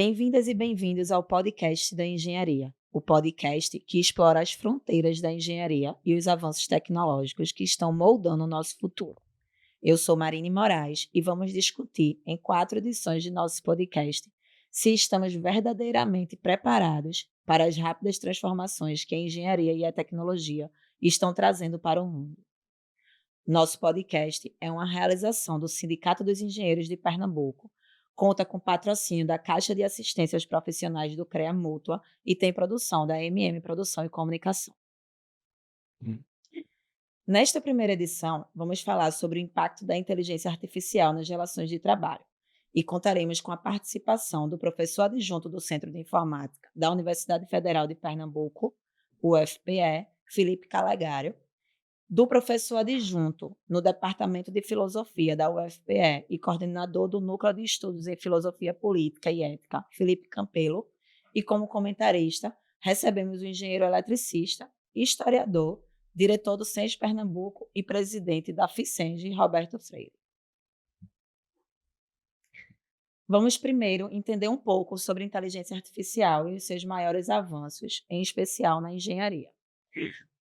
Bem-vindas e bem-vindos ao podcast da Engenharia, o podcast que explora as fronteiras da engenharia e os avanços tecnológicos que estão moldando o nosso futuro. Eu sou Marine Moraes e vamos discutir em 4 edições de nosso podcast se estamos verdadeiramente preparados para as rápidas transformações que a engenharia e a tecnologia estão trazendo para o mundo. Nosso podcast é uma realização do Sindicato dos Engenheiros de Pernambuco, conta com patrocínio da Caixa de Assistência aos Profissionais do CREA Mútua e tem produção da Produção e Comunicação. Nesta primeira edição, vamos falar sobre o impacto da inteligência artificial nas relações de trabalho e contaremos com a participação do professor adjunto do Centro de Informática da Universidade Federal de Pernambuco, UFPE, Felipe Calegário, do professor adjunto no Departamento de Filosofia da UFPE e coordenador do Núcleo de Estudos em Filosofia Política e Ética, Felipe Campelo, e como comentarista, recebemos o engenheiro eletricista, historiador, diretor do SENS Pernambuco e presidente da FICENG, Roberto Freire. Vamos primeiro entender um pouco sobre inteligência artificial e os seus maiores avanços, em especial na engenharia.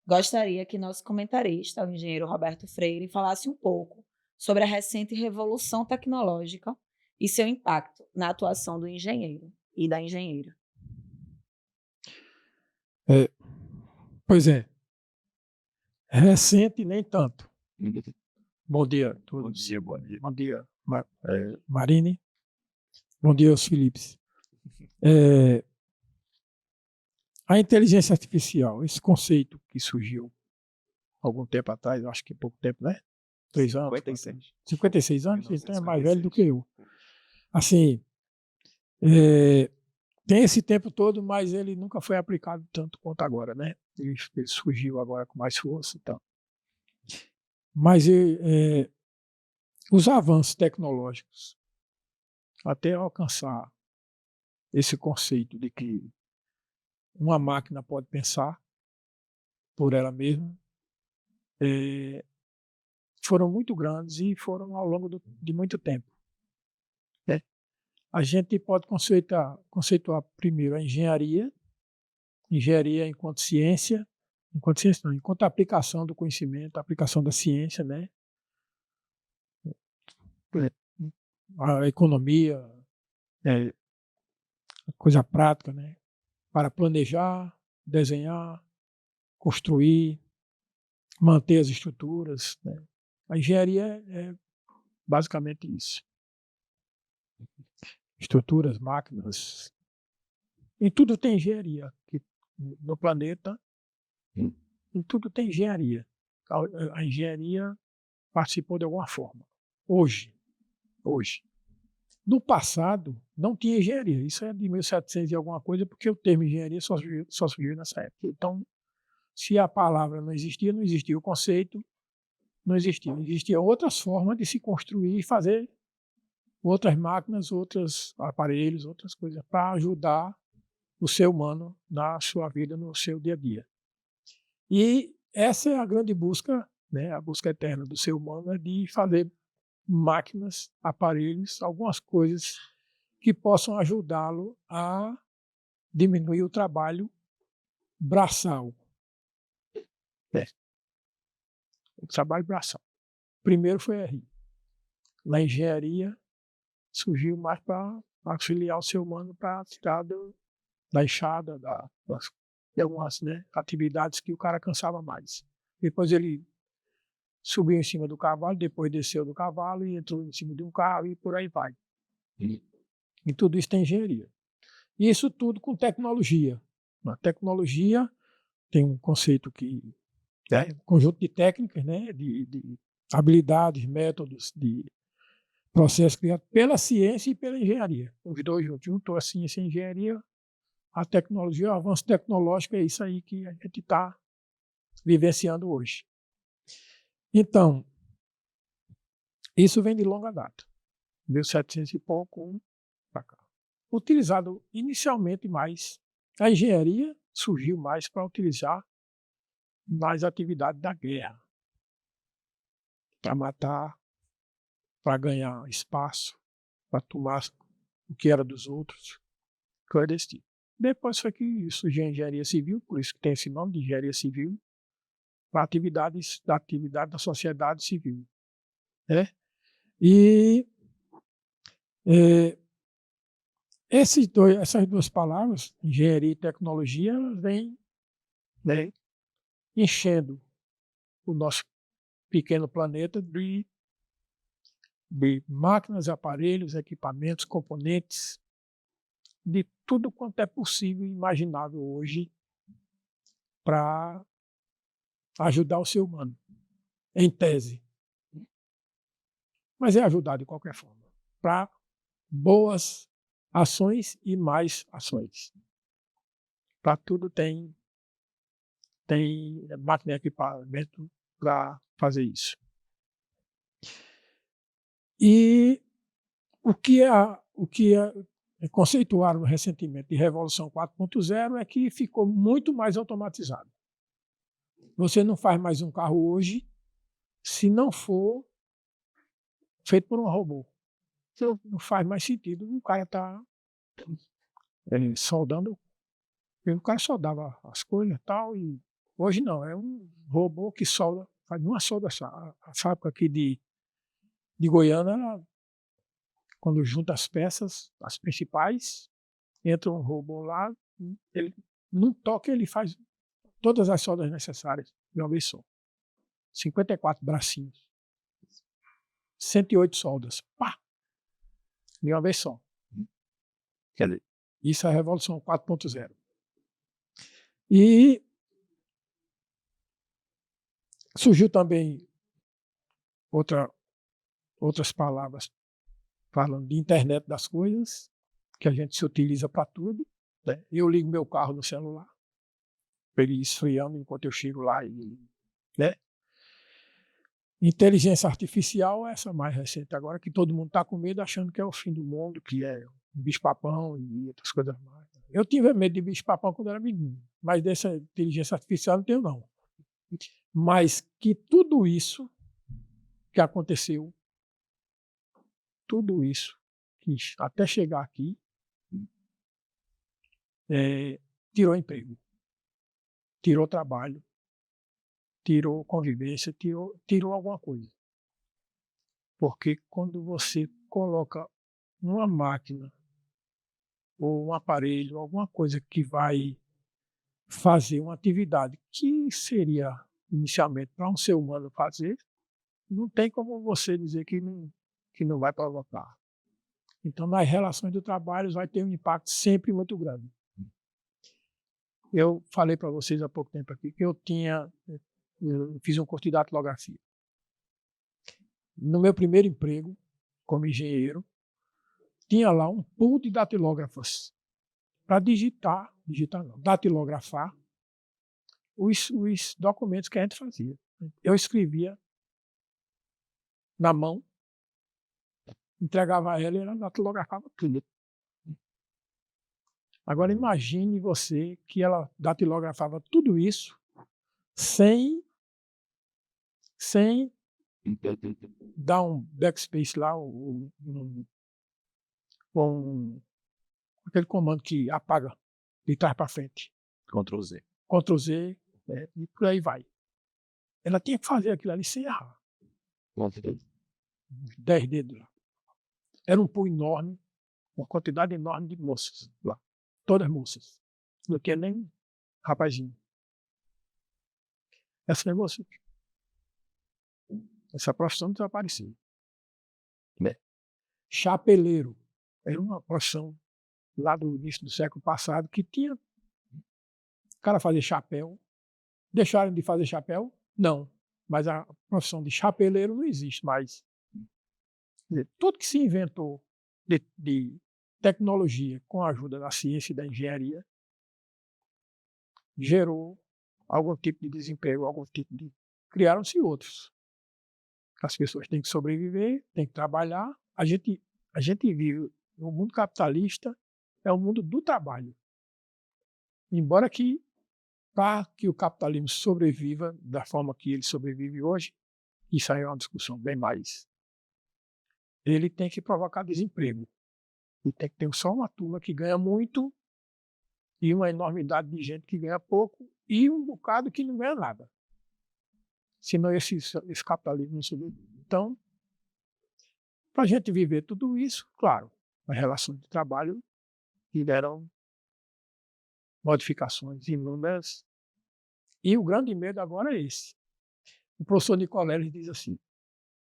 Gostaria que nosso comentarista, o engenheiro Roberto Freire, falasse um pouco sobre a recente revolução tecnológica e seu impacto na atuação do engenheiro e da engenheira. Pois é, recente nem tanto. Bom dia a todos. Bom dia. Bom dia, Marine. Bom dia aos Filipes. A inteligência artificial, esse conceito que surgiu algum tempo atrás, acho que pouco tempo, né? 3 anos. 56. 56 anos? Então é mais 1956. velho do que eu. Assim, tem esse tempo todo, mas ele nunca foi aplicado tanto quanto agora, né? Ele surgiu agora com mais força e tal. Mas os avanços tecnológicos, até alcançar esse conceito de que uma máquina pode pensar por ela mesma, foram muito grandes e foram ao longo de muito tempo. Né? A gente pode conceituar primeiro a engenharia enquanto ciência, enquanto aplicação do conhecimento, aplicação da ciência, né? A economia, coisa prática, né? Para planejar, desenhar, construir, manter as estruturas. Né? A engenharia é basicamente isso. Estruturas, máquinas. Em tudo tem engenharia. No planeta, em tudo tem engenharia. A engenharia participou de alguma forma. Hoje. No passado, não tinha engenharia. Isso é de 1700 e alguma coisa, porque o termo engenharia só surgiu nessa época. Então, se a palavra não existia o conceito, não existia. Existiam outras formas de se construir e fazer outras máquinas, outros aparelhos, outras coisas, para ajudar o ser humano na sua vida, no seu dia a dia. E essa é a grande busca, né, a busca eterna do ser humano, é de fazer máquinas, aparelhos, algumas coisas que possam ajudá-lo a diminuir o trabalho braçal. O trabalho braçal. Primeiro foi RI. Na engenharia, surgiu mais para auxiliar o ser humano para tirar da enxada, de algumas, né, atividades que o cara cansava mais. Depois ele subiu em cima do cavalo, depois desceu do cavalo e entrou em cima de um carro e por aí vai. E tudo isso tem engenharia. E isso tudo com tecnologia. Na tecnologia tem um conceito que é um conjunto de técnicas, né, de habilidades, métodos, de processos criados pela ciência e pela engenharia. Os dois juntou a ciência e a engenharia, a tecnologia, o avanço tecnológico é isso aí que a gente está vivenciando hoje. Então, isso vem de longa data, 1700 e pouco para cá. Utilizado inicialmente mais, a engenharia surgiu mais para utilizar nas atividades da guerra, para matar, para ganhar espaço, para tomar o que era dos outros. clandestino. Depois foi que surgiu a engenharia civil, por isso que tem esse nome de engenharia civil, para atividade da sociedade civil, né? E essas duas palavras, engenharia e tecnologia, elas vêm, né, enchendo o nosso pequeno planeta de máquinas, aparelhos, equipamentos, componentes, de tudo quanto é possível e imaginável hoje para ajudar o ser humano, em tese. Mas é ajudar de qualquer forma, para boas ações e mais ações. Para tudo tem máquina e equipamento para fazer isso. E o que conceituaram recentemente de Revolução 4.0 é que ficou muito mais automatizado. Você não faz mais um carro hoje se não for feito por um robô. Não faz mais sentido o cara estar soldando. O cara soldava as coisas e tal, e hoje não, é um robô que solda, faz uma solda só. A fábrica aqui de Goiânia, quando junta as peças, as principais, entra um robô lá, ele, num toque ele faz todas as soldas necessárias de uma vez só. 54 bracinhos. 108 soldas. Pá! De uma vez só. Quer dizer, isso é a Revolução 4.0. E surgiu também outras palavras falando de internet das coisas, que a gente se utiliza para tudo, né? Eu ligo meu carro no celular, para ele ir esfriando enquanto eu chego lá. Né? Inteligência artificial é essa mais recente agora, que todo mundo está com medo, achando que é o fim do mundo, que é bicho-papão e outras coisas mais. Eu tive medo de bicho-papão quando era menino, mas dessa inteligência artificial não tenho, não. Mas que tudo isso que aconteceu, tudo isso, que até chegar aqui, tirou emprego, tirou trabalho, tirou convivência, tirou alguma coisa. Porque quando você coloca uma máquina ou um aparelho, alguma coisa que vai fazer uma atividade que seria inicialmente para um ser humano fazer, não tem como você dizer que não vai provocar. Então, nas relações do trabalho vai ter um impacto sempre muito grande. Eu falei para vocês há pouco tempo aqui que eu fiz um curso de datilografia. No meu primeiro emprego, como engenheiro, tinha lá um pool de datilógrafos para datilografar os documentos que a gente fazia. Eu escrevia na mão, entregava a ela e ela datilografava tudo. Agora imagine você que ela datilografava tudo isso sem dar um backspace lá, aquele comando que apaga de trás para frente. Ctrl Z. Ctrl Z, e por aí vai. Ela tinha que fazer aquilo ali sem errar. 10 dedos lá. Era um pool enorme, uma quantidade enorme de moças lá. Todas moças. Não tinha nem rapazinho. Essa profissão desapareceu. Chapeleiro. Era uma profissão lá do início do século passado que tinha. O cara fazia chapéu. Deixaram de fazer chapéu? Não. Mas a profissão de chapeleiro não existe mais. Quer dizer, tudo que se inventou de tecnologia com a ajuda da ciência e da engenharia gerou algum tipo de desemprego, criaram-se outros. As pessoas têm que sobreviver, têm que trabalhar. A gente vive no mundo capitalista, é o mundo do trabalho. Embora que, para que o capitalismo sobreviva da forma que ele sobrevive hoje, isso aí é uma discussão bem mais. Ele tem que provocar desemprego. E tem que ter só uma turma que ganha muito e uma enormidade de gente que ganha pouco e um bocado que não ganha nada. Senão esse capitalismo não sobrevive. Então, para a gente viver tudo isso, claro, as relações de trabalho tiveram modificações inúmeras. E o grande medo agora é esse. O professor Nicoleles diz assim: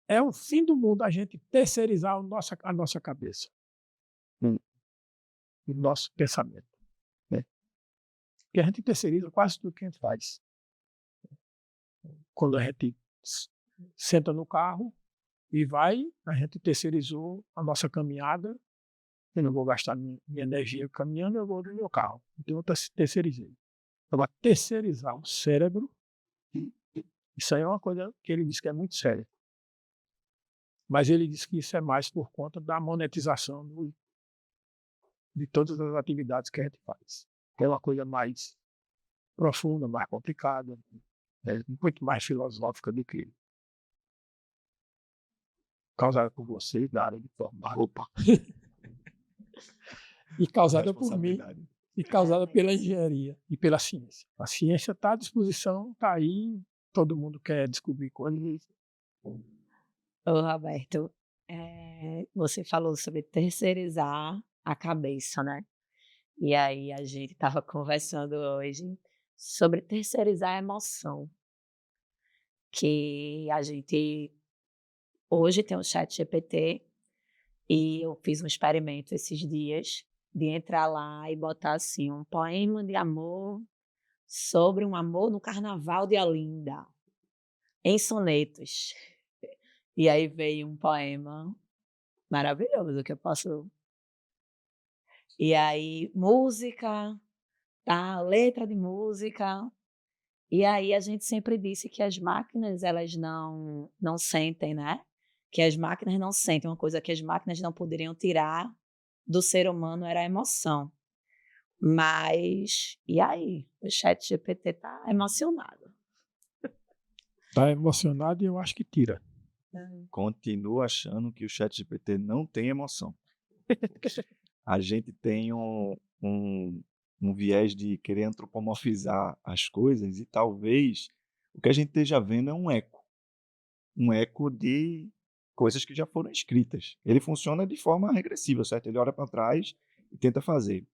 é o fim do mundo a gente terceirizar a nossa cabeça, o nosso pensamento, né? Porque a gente terceiriza quase tudo que a gente faz. Quando a gente senta no carro e vai, a gente terceirizou a nossa caminhada. Eu não vou gastar minha energia caminhando, eu vou no meu carro. Então eu terceirizei. Agora, terceirizar o cérebro, isso aí é uma coisa que ele diz que é muito séria. Mas ele diz que isso é mais por conta da monetização de todas as atividades que a gente faz. Que é uma coisa mais profunda, mais complicada, muito mais filosófica do que causada por vocês da área de formar roupa. E causada por mim, e causada pela engenharia e pela ciência. A ciência está à disposição, está aí, todo mundo quer descobrir coisas. Ô, Roberto, você falou sobre terceirizar a cabeça, né? E aí a gente estava conversando hoje sobre terceirizar a emoção, que a gente hoje tem o ChatGPT e eu fiz um experimento esses dias de entrar lá e botar assim um poema de amor sobre um amor no Carnaval de Olinda, em sonetos. E aí veio um poema maravilhoso que eu posso. E aí, música, tá? Letra de música. E aí a gente sempre disse que as máquinas, elas não sentem, né? Que as máquinas não sentem. Uma coisa que as máquinas não poderiam tirar do ser humano era a emoção. Mas, e aí? O ChatGPT tá emocionado. Está emocionado e eu acho que tira. Continuo achando que o ChatGPT não tem emoção. A gente tem um viés de querer antropomorfizar as coisas e talvez o que a gente esteja vendo é um eco de coisas que já foram escritas. Ele funciona de forma regressiva, certo? Ele olha para trás e tenta fazer.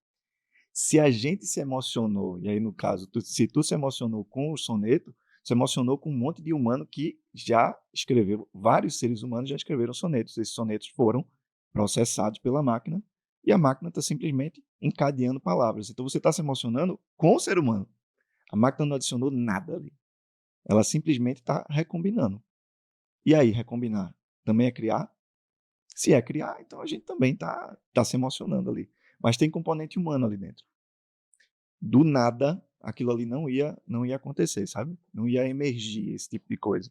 Se a gente se emocionou, e aí no caso, se tu se emocionou com o soneto, se emocionou com um monte de humano que já escreveu, vários seres humanos já escreveram sonetos. Esses sonetos foram processados pela máquina e a máquina está simplesmente encadeando palavras. Então você está se emocionando com o ser humano. A máquina não adicionou nada ali. Ela simplesmente está recombinando. E aí, recombinar também é criar? Se é criar, então a gente também tá se emocionando ali. Mas tem componente humano ali dentro. Do nada, aquilo ali não ia acontecer, sabe? Não ia emergir esse tipo de coisa.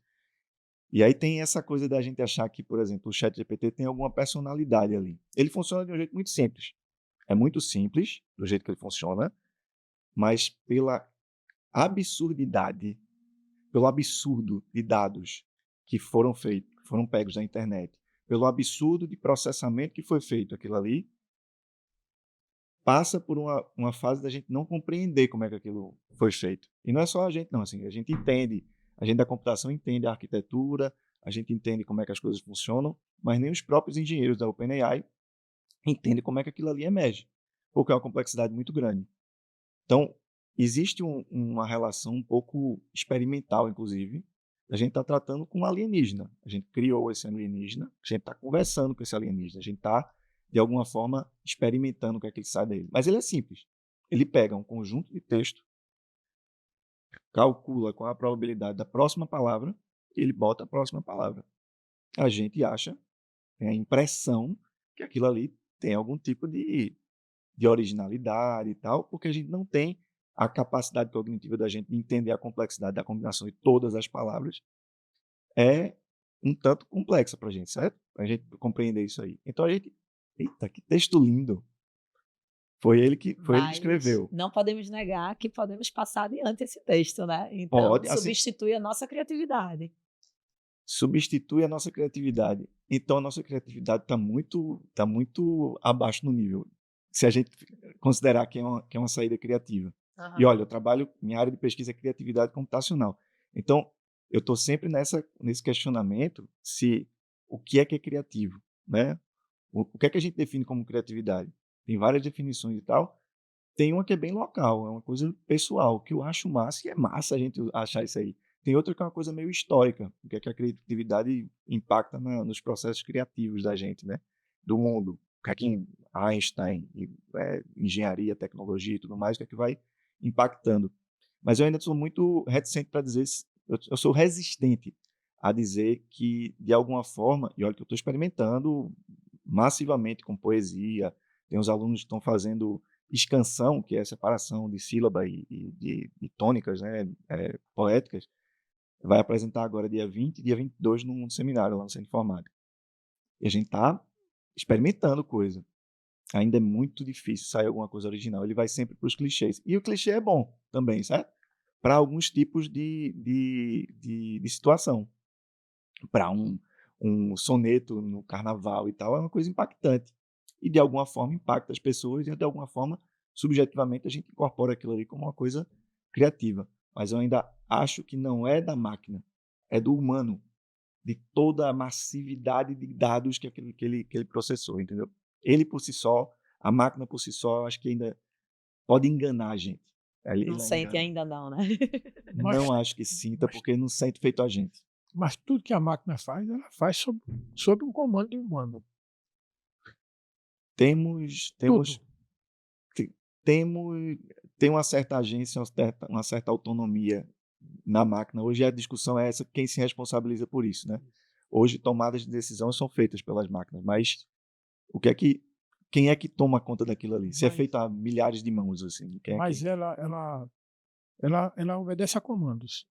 E aí tem essa coisa da gente achar que, por exemplo, o ChatGPT tem alguma personalidade ali. Ele funciona de um jeito muito simples. É muito simples, do jeito que ele funciona, mas pela absurdidade, pelo absurdo de dados que foram feitos, que foram pegos da internet, pelo absurdo de processamento que foi feito aquilo ali, passa por uma fase da gente não compreender como é que aquilo foi feito. E não é só a gente, não. Assim, a gente entende, a gente da computação entende a arquitetura, a gente entende como é que as coisas funcionam, mas nem os próprios engenheiros da OpenAI entendem como é que aquilo ali emerge, porque é uma complexidade muito grande. Então, existe uma relação um pouco experimental, inclusive, a gente está tratando com um alienígena. A gente criou esse alienígena, a gente está conversando com esse alienígena, a gente está, de alguma forma, experimentando o que é que ele sai dele. Mas ele é simples. Ele pega um conjunto de texto, calcula qual a probabilidade da próxima palavra e ele bota a próxima palavra. A gente acha, tem a impressão que aquilo ali tem algum tipo de originalidade e tal, porque a gente não tem a capacidade cognitiva da gente de entender a complexidade da combinação de todas as palavras. É um tanto complexa para a gente, certo? Para a gente compreender isso aí. Então a gente, eita, que texto lindo! Foi ele que escreveu. Não podemos negar que podemos passar adiante esse texto, né? Então, Pode, assim, substitui a nossa criatividade. substitui a nossa criatividade. Então a nossa criatividade está muito abaixo no nível. se a gente considerar que é uma saída criativa. E olha, eu trabalho, minha área de pesquisa é criatividade computacional. Então, eu estou sempre nesse questionamento se o que é criativo, né? O que é que a gente define como criatividade? Tem várias definições e tal. Tem uma que é bem local, é uma coisa pessoal, que eu acho massa, e é massa a gente achar isso aí. Tem outra que é uma coisa meio histórica, o que é que a criatividade impacta nos processos criativos da gente, né? Do mundo. O que é que Einstein, engenharia, tecnologia e tudo mais, o que é que vai impactando. Mas eu ainda sou muito reticente para dizer, eu sou resistente a dizer que, de alguma forma, e olha que eu estou experimentando massivamente com poesia, tem uns alunos que estão fazendo escansão, que é a separação de sílaba e de tônicas, né, poéticas, vai apresentar agora dia 20 e dia 22 num seminário lá no Centro de Informática. E a gente está experimentando coisa. Ainda é muito difícil sair alguma coisa original. Ele vai sempre para os clichês. E o clichê é bom também, certo? Para alguns tipos de situação. Para um soneto no carnaval e tal, é uma coisa impactante. E de alguma forma impacta as pessoas e de alguma forma, subjetivamente, a gente incorpora aquilo ali como uma coisa criativa. Mas eu ainda acho que não é da máquina, é do humano, de toda a massividade de dados que ele processou, entendeu? Ele por si só, a máquina por si só, acho que ainda pode enganar a gente. Não sente ainda não, né? Não acho que sinta, porque não sente feito a gente. Mas tudo que a máquina faz, ela faz sob um comando de humano. Temos Tudo. tem uma certa agência, uma certa autonomia na máquina. Hoje a discussão é essa, quem se responsabiliza por isso, né? Hoje tomadas de decisão são feitas pelas máquinas, mas quem é que toma conta daquilo ali? Se é feito a milhares de mãos, assim, quem é Mas que... ela obedece a comandos.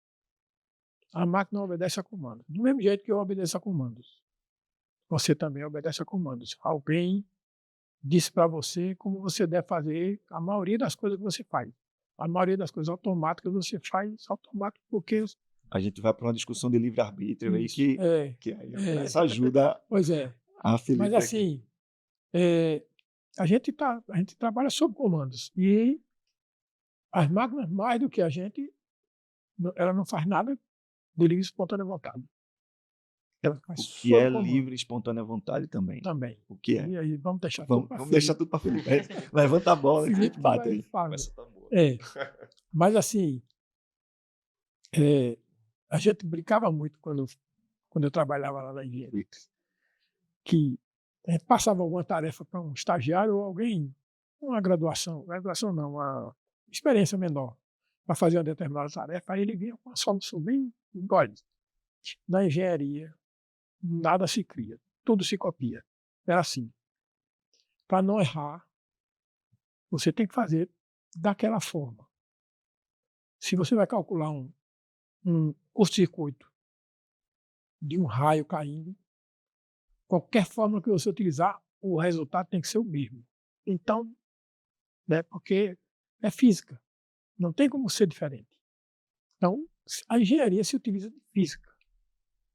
A máquina obedece a comandos. Do mesmo jeito que eu obedeço a comandos. Você também obedece a comandos. Alguém disse para você como você deve fazer a maioria das coisas que você faz. A maioria das coisas automáticas você faz automático porque... A gente vai para uma discussão de livre-arbítrio aí que aí essa ajuda Pois é. a Felipe Mas assim, a gente trabalha sob comandos. E as máquinas, mais do que a gente, ela não faz nada de livre e espontânea vontade. Ela faz o que é sob comando. livre e espontânea vontade também. Também. O que é? E aí vamos deixar Vamos deixar tudo para Felipe. Levanta a bola e Felipe bate aí. Essa tá boa. Mas assim, a gente brincava muito quando eu trabalhava lá na engenharia, que a gente passava alguma tarefa para um estagiário ou alguém, uma graduação não, uma experiência menor, para fazer uma determinada tarefa, aí ele vinha com uma solução bem, olha, na engenharia nada se cria, tudo se copia. Era assim. Para não errar, você tem que fazer daquela forma. Se você vai calcular um curto-circuito de um raio caindo, qualquer fórmula que você utilizar, o resultado tem que ser o mesmo. Então, né, porque é física, não tem como ser diferente. Então, a engenharia se utiliza de física,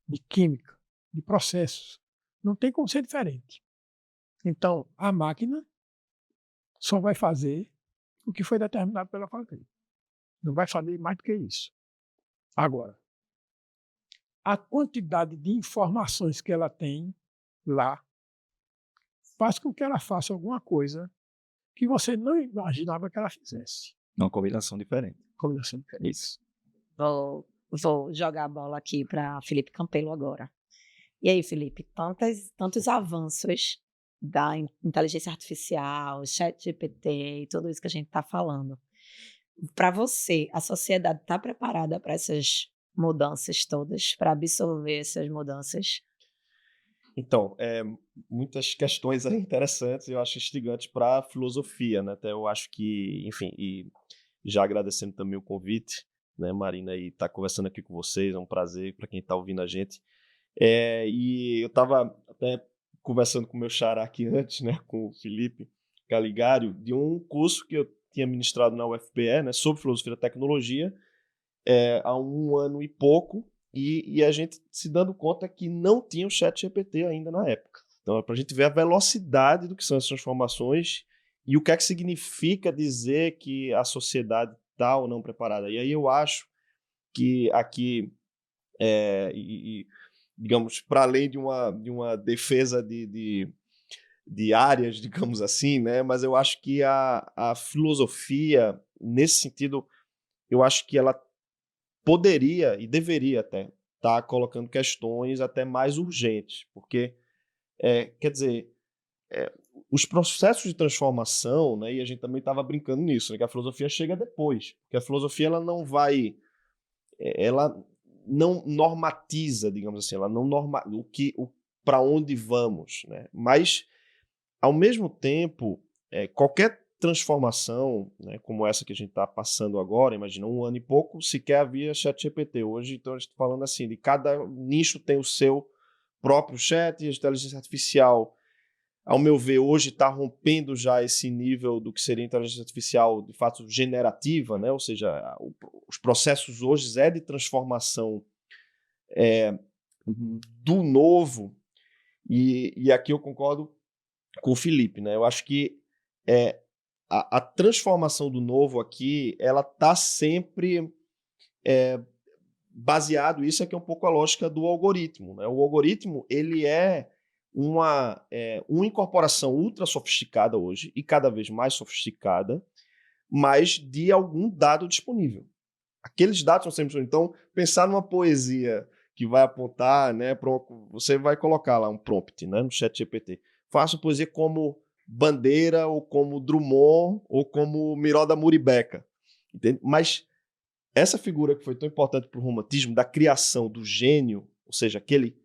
de química, de processos. Não tem como ser diferente. Então, a máquina só vai fazer o que foi determinado para ela fazer. Não vai fazer mais do que isso. Agora, a quantidade de informações que ela tem lá faz com que ela faça alguma coisa que você não imaginava que ela fizesse. Uma combinação diferente. Combinação diferente. Isso. Vou jogar a bola aqui para Felipe Campelo agora. E aí, Felipe, tantos avanços da inteligência artificial, ChatGPT e tudo isso que a gente está falando. Para você, a sociedade está preparada para essas mudanças todas, para absorver essas mudanças? Então, muitas questões aí interessantes, eu acho instigantes para a filosofia, né? Até eu acho que, enfim, e já agradecendo também o convite, né, Marina, e estar conversando aqui com vocês, é um prazer para quem está ouvindo a gente. E eu estava até conversando com o meu xará aqui antes, né, com o Felipe Caligário, de um curso que eu tinha ministrado na UFPE, né, sobre filosofia da tecnologia, há 1 ano e pouco, e a gente se dando conta que não tinha o ChatGPT ainda na época. Então, é para a gente ver a velocidade do que são essas transformações E o que é que significa dizer que a sociedade está ou não preparada? E aí eu acho que aqui, digamos, para além de uma defesa de áreas, digamos assim, né? Mas eu acho que a filosofia, nesse sentido, eu acho que ela poderia e deveria até estar colocando questões até mais urgentes, porque, quer dizer, os processos de transformação, né, e a gente também estava brincando nisso, né, que a filosofia chega depois, porque a filosofia ela não normatiza, digamos assim, ela não para onde vamos, né, mas ao mesmo tempo, qualquer transformação, né, como essa que a gente está passando agora, imagina, 1 ano e pouco, sequer havia ChatGPT. Hoje, então, a gente está falando assim, de cada nicho tem o seu próprio chat, e a inteligência artificial, ao meu ver, hoje está rompendo já esse nível do que seria inteligência artificial, de fato, generativa, né? Ou seja, os processos hoje de transformação do novo, e aqui eu concordo com o Felipe, né? Eu acho que a transformação do novo aqui, ela está sempre baseado, isso aqui é um pouco a lógica do algoritmo, né? O algoritmo, ele é uma incorporação ultra sofisticada hoje, e cada vez mais sofisticada, mas de algum dado disponível. Aqueles dados são sempre disponíveis. Então, pensar numa poesia que vai apontar, né, você vai colocar lá um prompt, né, no ChatGPT. Faça poesia como Bandeira, ou como Drummond, ou como Miró da Muribeca. Entende? Mas essa figura que foi tão importante para o romantismo, da criação do gênio, ou seja, aquele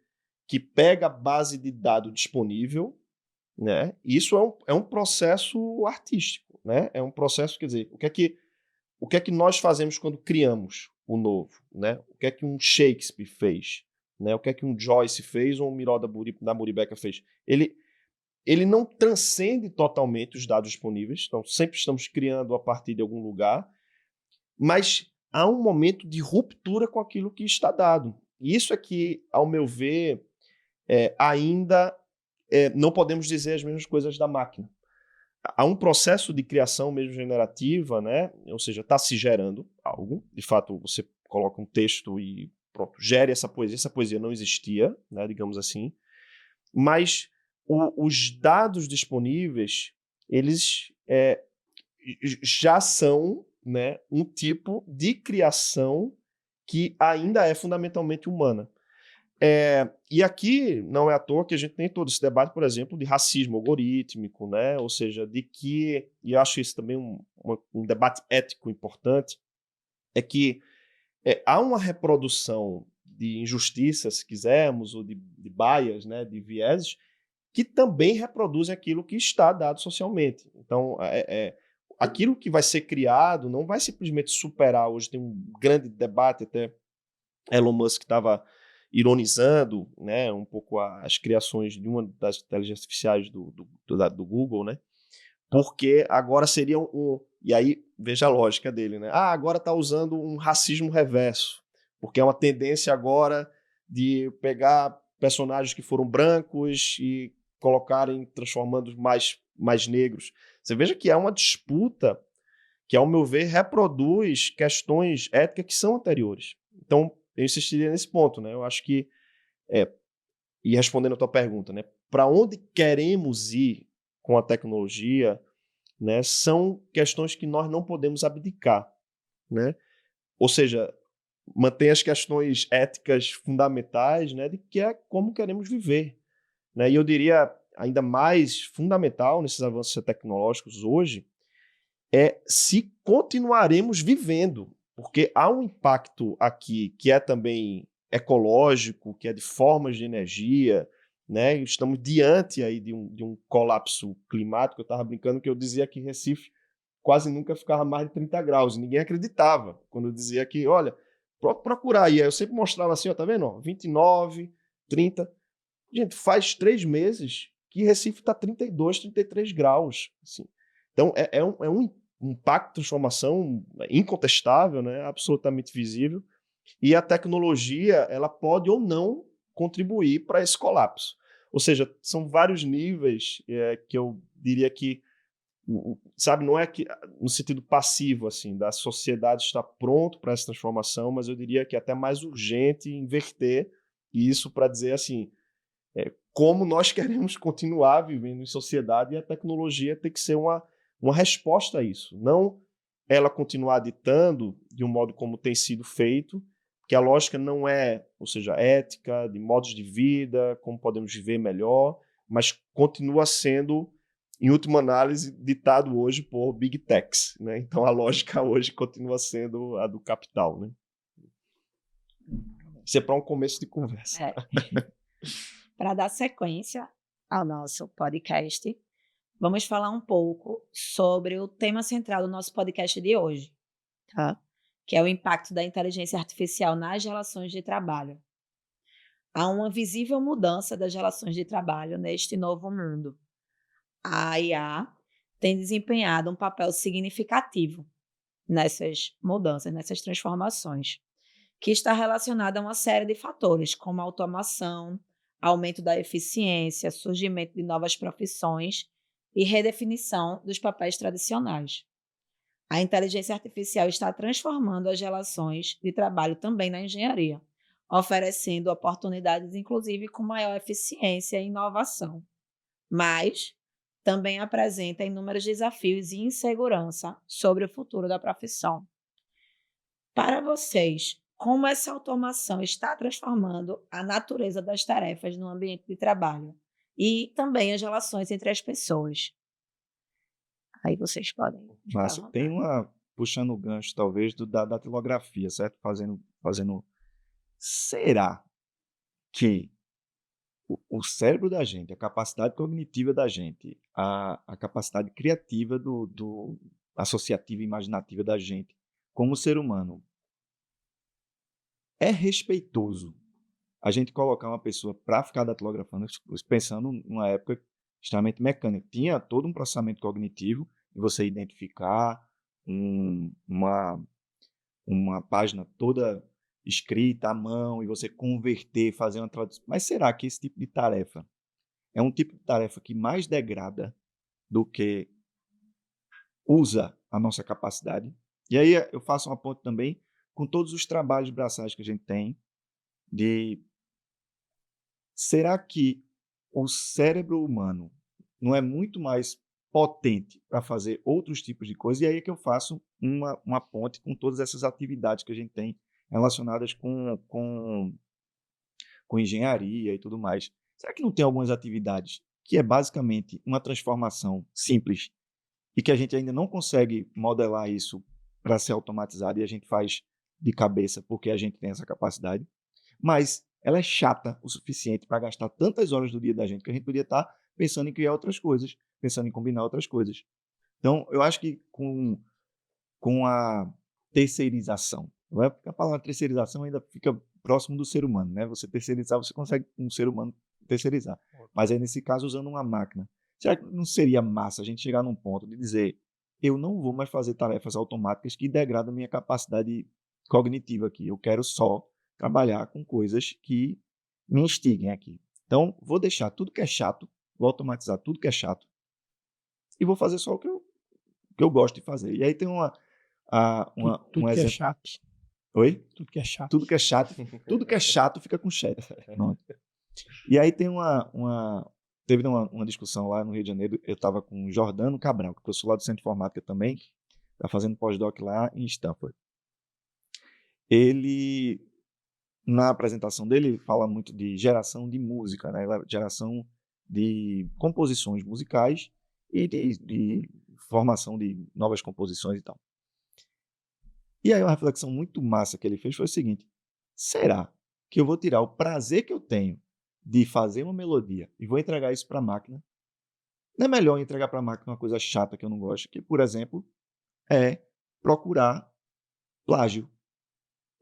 que pega a base de dado disponível, né, isso é um processo artístico, né? É um processo, quer dizer, o que é que nós fazemos quando criamos o novo, né? O que é que um Shakespeare fez, né? O que é que um Joyce fez ou um Miró da Muribeca fez? Ele não transcende totalmente os dados disponíveis, então sempre estamos criando a partir de algum lugar, mas há um momento de ruptura com aquilo que está dado. E isso é que, ao meu ver, ainda não podemos dizer as mesmas coisas da máquina. Há um processo de criação mesmo generativa, né? Ou seja, está se gerando algo. De fato, você coloca um texto e pronto, gere essa poesia. Essa poesia não existia, né, digamos assim. Mas os dados disponíveis, eles já são, né, um tipo de criação que ainda é fundamentalmente humana. E aqui não é à toa que a gente tem todo esse debate, por exemplo, de racismo algorítmico, né? Ou seja, de que, e eu acho isso também um debate ético importante, é que há uma reprodução de injustiças, se quisermos, ou de bias, né, de vieses, que também reproduzem aquilo que está dado socialmente. Então, aquilo que vai ser criado não vai simplesmente superar. Hoje tem um grande debate, até Elon Musk estava ironizando, né, um pouco as criações de uma das inteligências artificiais do Google, né, porque agora seria e aí veja a lógica dele, né, agora está usando um racismo reverso, porque é uma tendência agora de pegar personagens que foram brancos e transformando mais negros. Você veja que é uma disputa que, ao meu ver, reproduz questões éticas que são anteriores. Então, eu insistiria nesse ponto, né? Eu acho que, e respondendo a tua pergunta, né, para onde queremos ir com a tecnologia, né, são questões que nós não podemos abdicar, né? Ou seja, mantém as questões éticas fundamentais, né, de que é como queremos viver, né? E eu diria ainda mais fundamental nesses avanços tecnológicos hoje é se continuaremos vivendo, porque há um impacto aqui que é também ecológico, que é de formas de energia, né? Estamos diante aí de um colapso climático. Eu estava brincando que eu dizia que Recife quase nunca ficava mais de 30 graus, e ninguém acreditava quando eu dizia que, olha, procurar aí. Eu sempre mostrava assim, ó, tá vendo? Ó, 29, 30. Gente, faz 3 meses que Recife está 32, 33 graus. Assim. Então, é um impacto de transformação incontestável, né? Absolutamente visível. E a tecnologia, ela pode ou não contribuir para esse colapso. Ou seja, são vários níveis que eu diria que sabe, não é que no sentido passivo, assim, da sociedade estar pronto para essa transformação, mas eu diria que é até mais urgente inverter isso para dizer assim, como nós queremos continuar vivendo em sociedade e a tecnologia tem que ser uma resposta a isso. Não ela continuar ditando de um modo como tem sido feito, que a lógica não é, ou seja, ética, de modos de vida, como podemos viver melhor, mas continua sendo, em última análise, ditado hoje por Big Techs, né? Então a lógica hoje continua sendo a do capital, né? Isso é para um começo de conversa. Para dar sequência ao nosso podcast, vamos falar um pouco sobre o tema central do nosso podcast de hoje, tá? Que é o impacto da inteligência artificial nas relações de trabalho. Há uma visível mudança das relações de trabalho neste novo mundo. A IA tem desempenhado um papel significativo nessas mudanças, nessas transformações, que está relacionada a uma série de fatores, como a automação, aumento da eficiência, surgimento de novas profissões e redefinição dos papéis tradicionais. A inteligência artificial está transformando as relações de trabalho também na engenharia, oferecendo oportunidades, inclusive, com maior eficiência e inovação. Mas também apresenta inúmeros desafios e insegurança sobre o futuro da profissão. Para vocês, como essa automação está transformando a natureza das tarefas no ambiente de trabalho e também as relações entre as pessoas? Aí vocês podem. Márcio, tem puxando o gancho, talvez, da datilografia, certo? Fazendo. Será que o cérebro da gente, a capacidade cognitiva da gente, a capacidade criativa associativa e imaginativa da gente, como ser humano, é respeitoso a gente colocar uma pessoa para ficar datilografando, pensando numa época extremamente mecânica? Tinha todo um processamento cognitivo de você identificar uma página toda escrita à mão e você converter, fazer uma tradução. Mas será que esse tipo de tarefa é um tipo de tarefa que mais degrada do que usa a nossa capacidade? E aí eu faço uma ponte também com todos os trabalhos braçais que a gente tem de... Será que o cérebro humano não é muito mais potente para fazer outros tipos de coisas? E aí é que eu faço uma ponte com todas essas atividades que a gente tem relacionadas com engenharia e tudo mais. Será que não tem algumas atividades que é basicamente uma transformação simples e que a gente ainda não consegue modelar isso para ser automatizado e a gente faz de cabeça porque a gente tem essa capacidade, mas ela é chata o suficiente para gastar tantas horas do dia da gente que a gente podia estar pensando em criar outras coisas, pensando em combinar outras coisas. Então, eu acho que com a terceirização, não é? Porque a palavra terceirização ainda fica próximo do ser humano, né? Você terceirizar, você consegue um ser humano terceirizar. Mas aí, nesse caso, usando uma máquina. Será que não seria massa a gente chegar num ponto de dizer: eu não vou mais fazer tarefas automáticas que degradam minha capacidade cognitiva aqui. Eu quero só trabalhar com coisas que me instiguem aqui. Então, vou deixar tudo que é chato, vou automatizar tudo que é chato e vou fazer só o que eu gosto de fazer. E aí tem Tudo um que exemplo. é chato. Oi? Tudo que é chato. Tudo que é chato, tudo que é chato fica com chat. Pronto. E aí tem teve uma discussão lá no Rio de Janeiro, eu estava com o Jordano Cabral, que eu sou lá do Centro de Informática também, está fazendo pós-doc lá em Stanford. Ele, na apresentação dele, ele fala muito de geração de música, né? Geração de composições musicais e de formação de novas composições e tal. E aí uma reflexão muito massa que ele fez foi o seguinte: será que eu vou tirar o prazer que eu tenho de fazer uma melodia e vou entregar isso para a máquina? Não é melhor entregar para a máquina uma coisa chata que eu não gosto, que, por exemplo, é procurar plágio.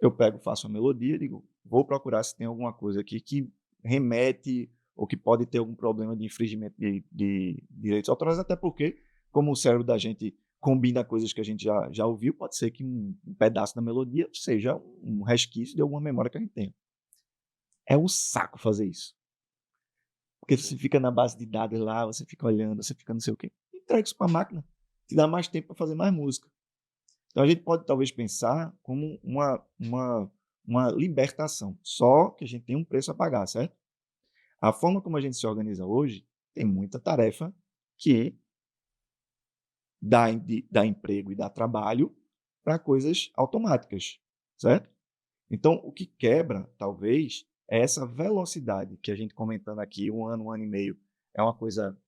Eu faço uma melodia e digo, vou procurar se tem alguma coisa aqui que remete ou que pode ter algum problema de infringimento de direitos autorais, até porque, como o cérebro da gente combina coisas que a gente já ouviu, pode ser que um pedaço da melodia seja um resquício de alguma memória que a gente tenha. É um saco fazer isso. Porque você fica na base de dados lá, você fica olhando, você fica não sei o quê. Entrega isso para a máquina. te dá mais tempo para fazer mais música. Então a gente pode talvez pensar como uma libertação, só que a gente tem um preço a pagar, certo? A forma como a gente se organiza hoje tem muita tarefa que dá emprego e dá trabalho para coisas automáticas, certo? Então, o que quebra, talvez, é essa velocidade que a gente comentando aqui, 1 ano e meio, é uma coisa,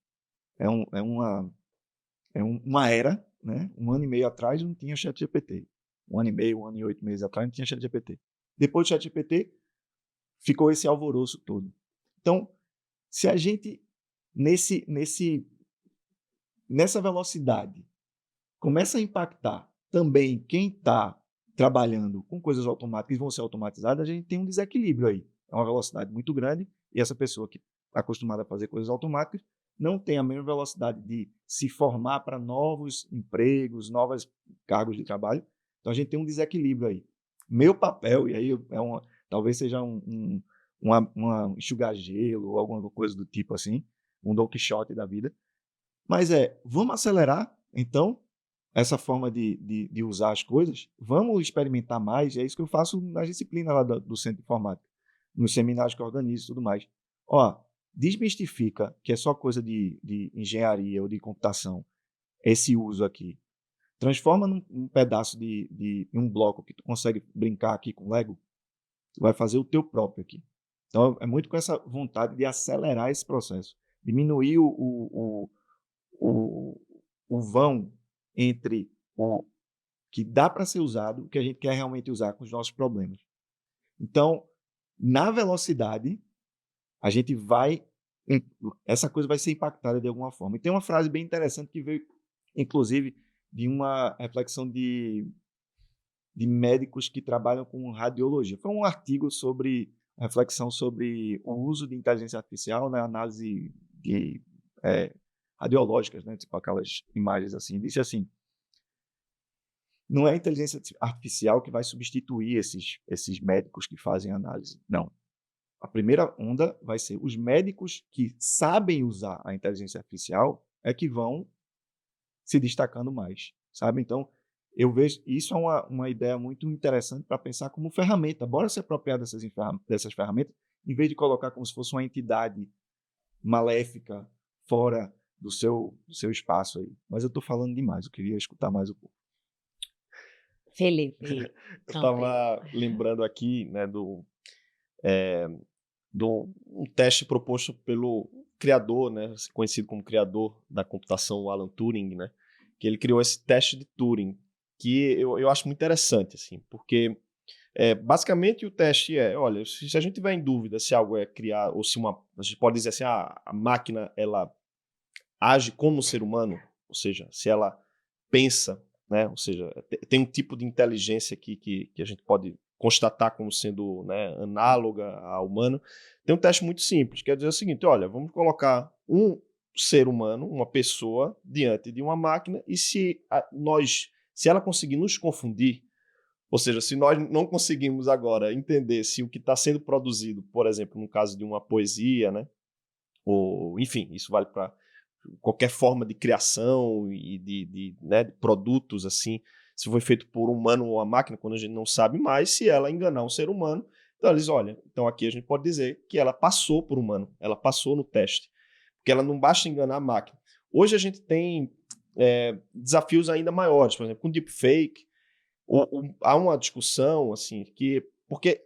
uma era, né? 1 ano e meio atrás não tinha ChatGPT. 1 ano e meio, 1 ano e 8 meses atrás não tinha ChatGPT. Depois do ChatGPT, ficou esse alvoroço todo. Então, se a gente, nessa velocidade, começa a impactar também quem está trabalhando com coisas automáticas que vão ser automatizadas, a gente tem um desequilíbrio aí. É uma velocidade muito grande e essa pessoa que está acostumada a fazer coisas automáticas não tem a mesma velocidade de se formar para novos empregos, novos cargos de trabalho. Então a gente tem um desequilíbrio aí. Meu papel, e aí talvez seja uma enxugar-gelo ou alguma coisa do tipo assim, um Don Quixote da vida, mas vamos acelerar, então, essa forma de usar as coisas, vamos experimentar mais, é isso que eu faço nas disciplinas lá do Centro de Informática, nos seminários que eu organizo e tudo mais. Ó, desmistifica que é só coisa de engenharia ou de computação, esse uso aqui. Transforma num pedaço de um bloco que tu consegue brincar aqui com Lego, tu vai fazer o teu próprio aqui. Então, é muito com essa vontade de acelerar esse processo, diminuir o vão entre o que dá para ser usado e o que a gente quer realmente usar com os nossos problemas. Então, na velocidade, a gente essa coisa vai ser impactada de alguma forma. E tem uma frase bem interessante que veio, inclusive, de uma reflexão de médicos que trabalham com radiologia. Foi um artigo sobre reflexão sobre o uso de inteligência artificial na análise de radiológicas, né? Tipo aquelas imagens assim. Disse assim: não é a inteligência artificial que vai substituir esses médicos que fazem análise. Não. A primeira onda vai ser os médicos que sabem usar a inteligência artificial é que vão se destacando mais, sabe? Então, eu vejo isso é uma ideia muito interessante para pensar como ferramenta. Bora se apropriar dessas ferramentas, em vez de colocar como se fosse uma entidade maléfica fora do seu espaço aí. Mas eu estou falando demais, eu queria escutar mais um pouco. Felipe. Eu estava lembrando aqui, né, do um teste proposto pelo criador, né, conhecido como criador da computação, Alan Turing, né, que ele criou esse teste de Turing, que eu acho muito interessante, assim, porque basicamente o teste olha, se a gente tiver em dúvida se algo é criar, ou se a gente pode dizer assim, a máquina, ela age como um ser humano, ou seja, se ela pensa, né, ou seja, tem um tipo de inteligência aqui que a gente pode constatar como sendo, né, análoga ao humano. Tem um teste muito simples, quer dizer o seguinte: olha, vamos colocar um ser humano, uma pessoa, diante de uma máquina, e se ela conseguir nos confundir, ou seja, se nós não conseguimos agora entender se o que está sendo produzido, por exemplo, no caso de uma poesia, né, ou, enfim, isso vale para qualquer forma de criação e de produtos, assim, se foi feito por um humano ou uma máquina, quando a gente não sabe mais, se ela enganar um ser humano, então eles, olha, então aqui a gente pode dizer que ela passou por humano, ela passou no teste, porque ela não basta enganar a máquina. Hoje a gente tem desafios ainda maiores, por exemplo, com deepfake, há uma discussão, assim, porque,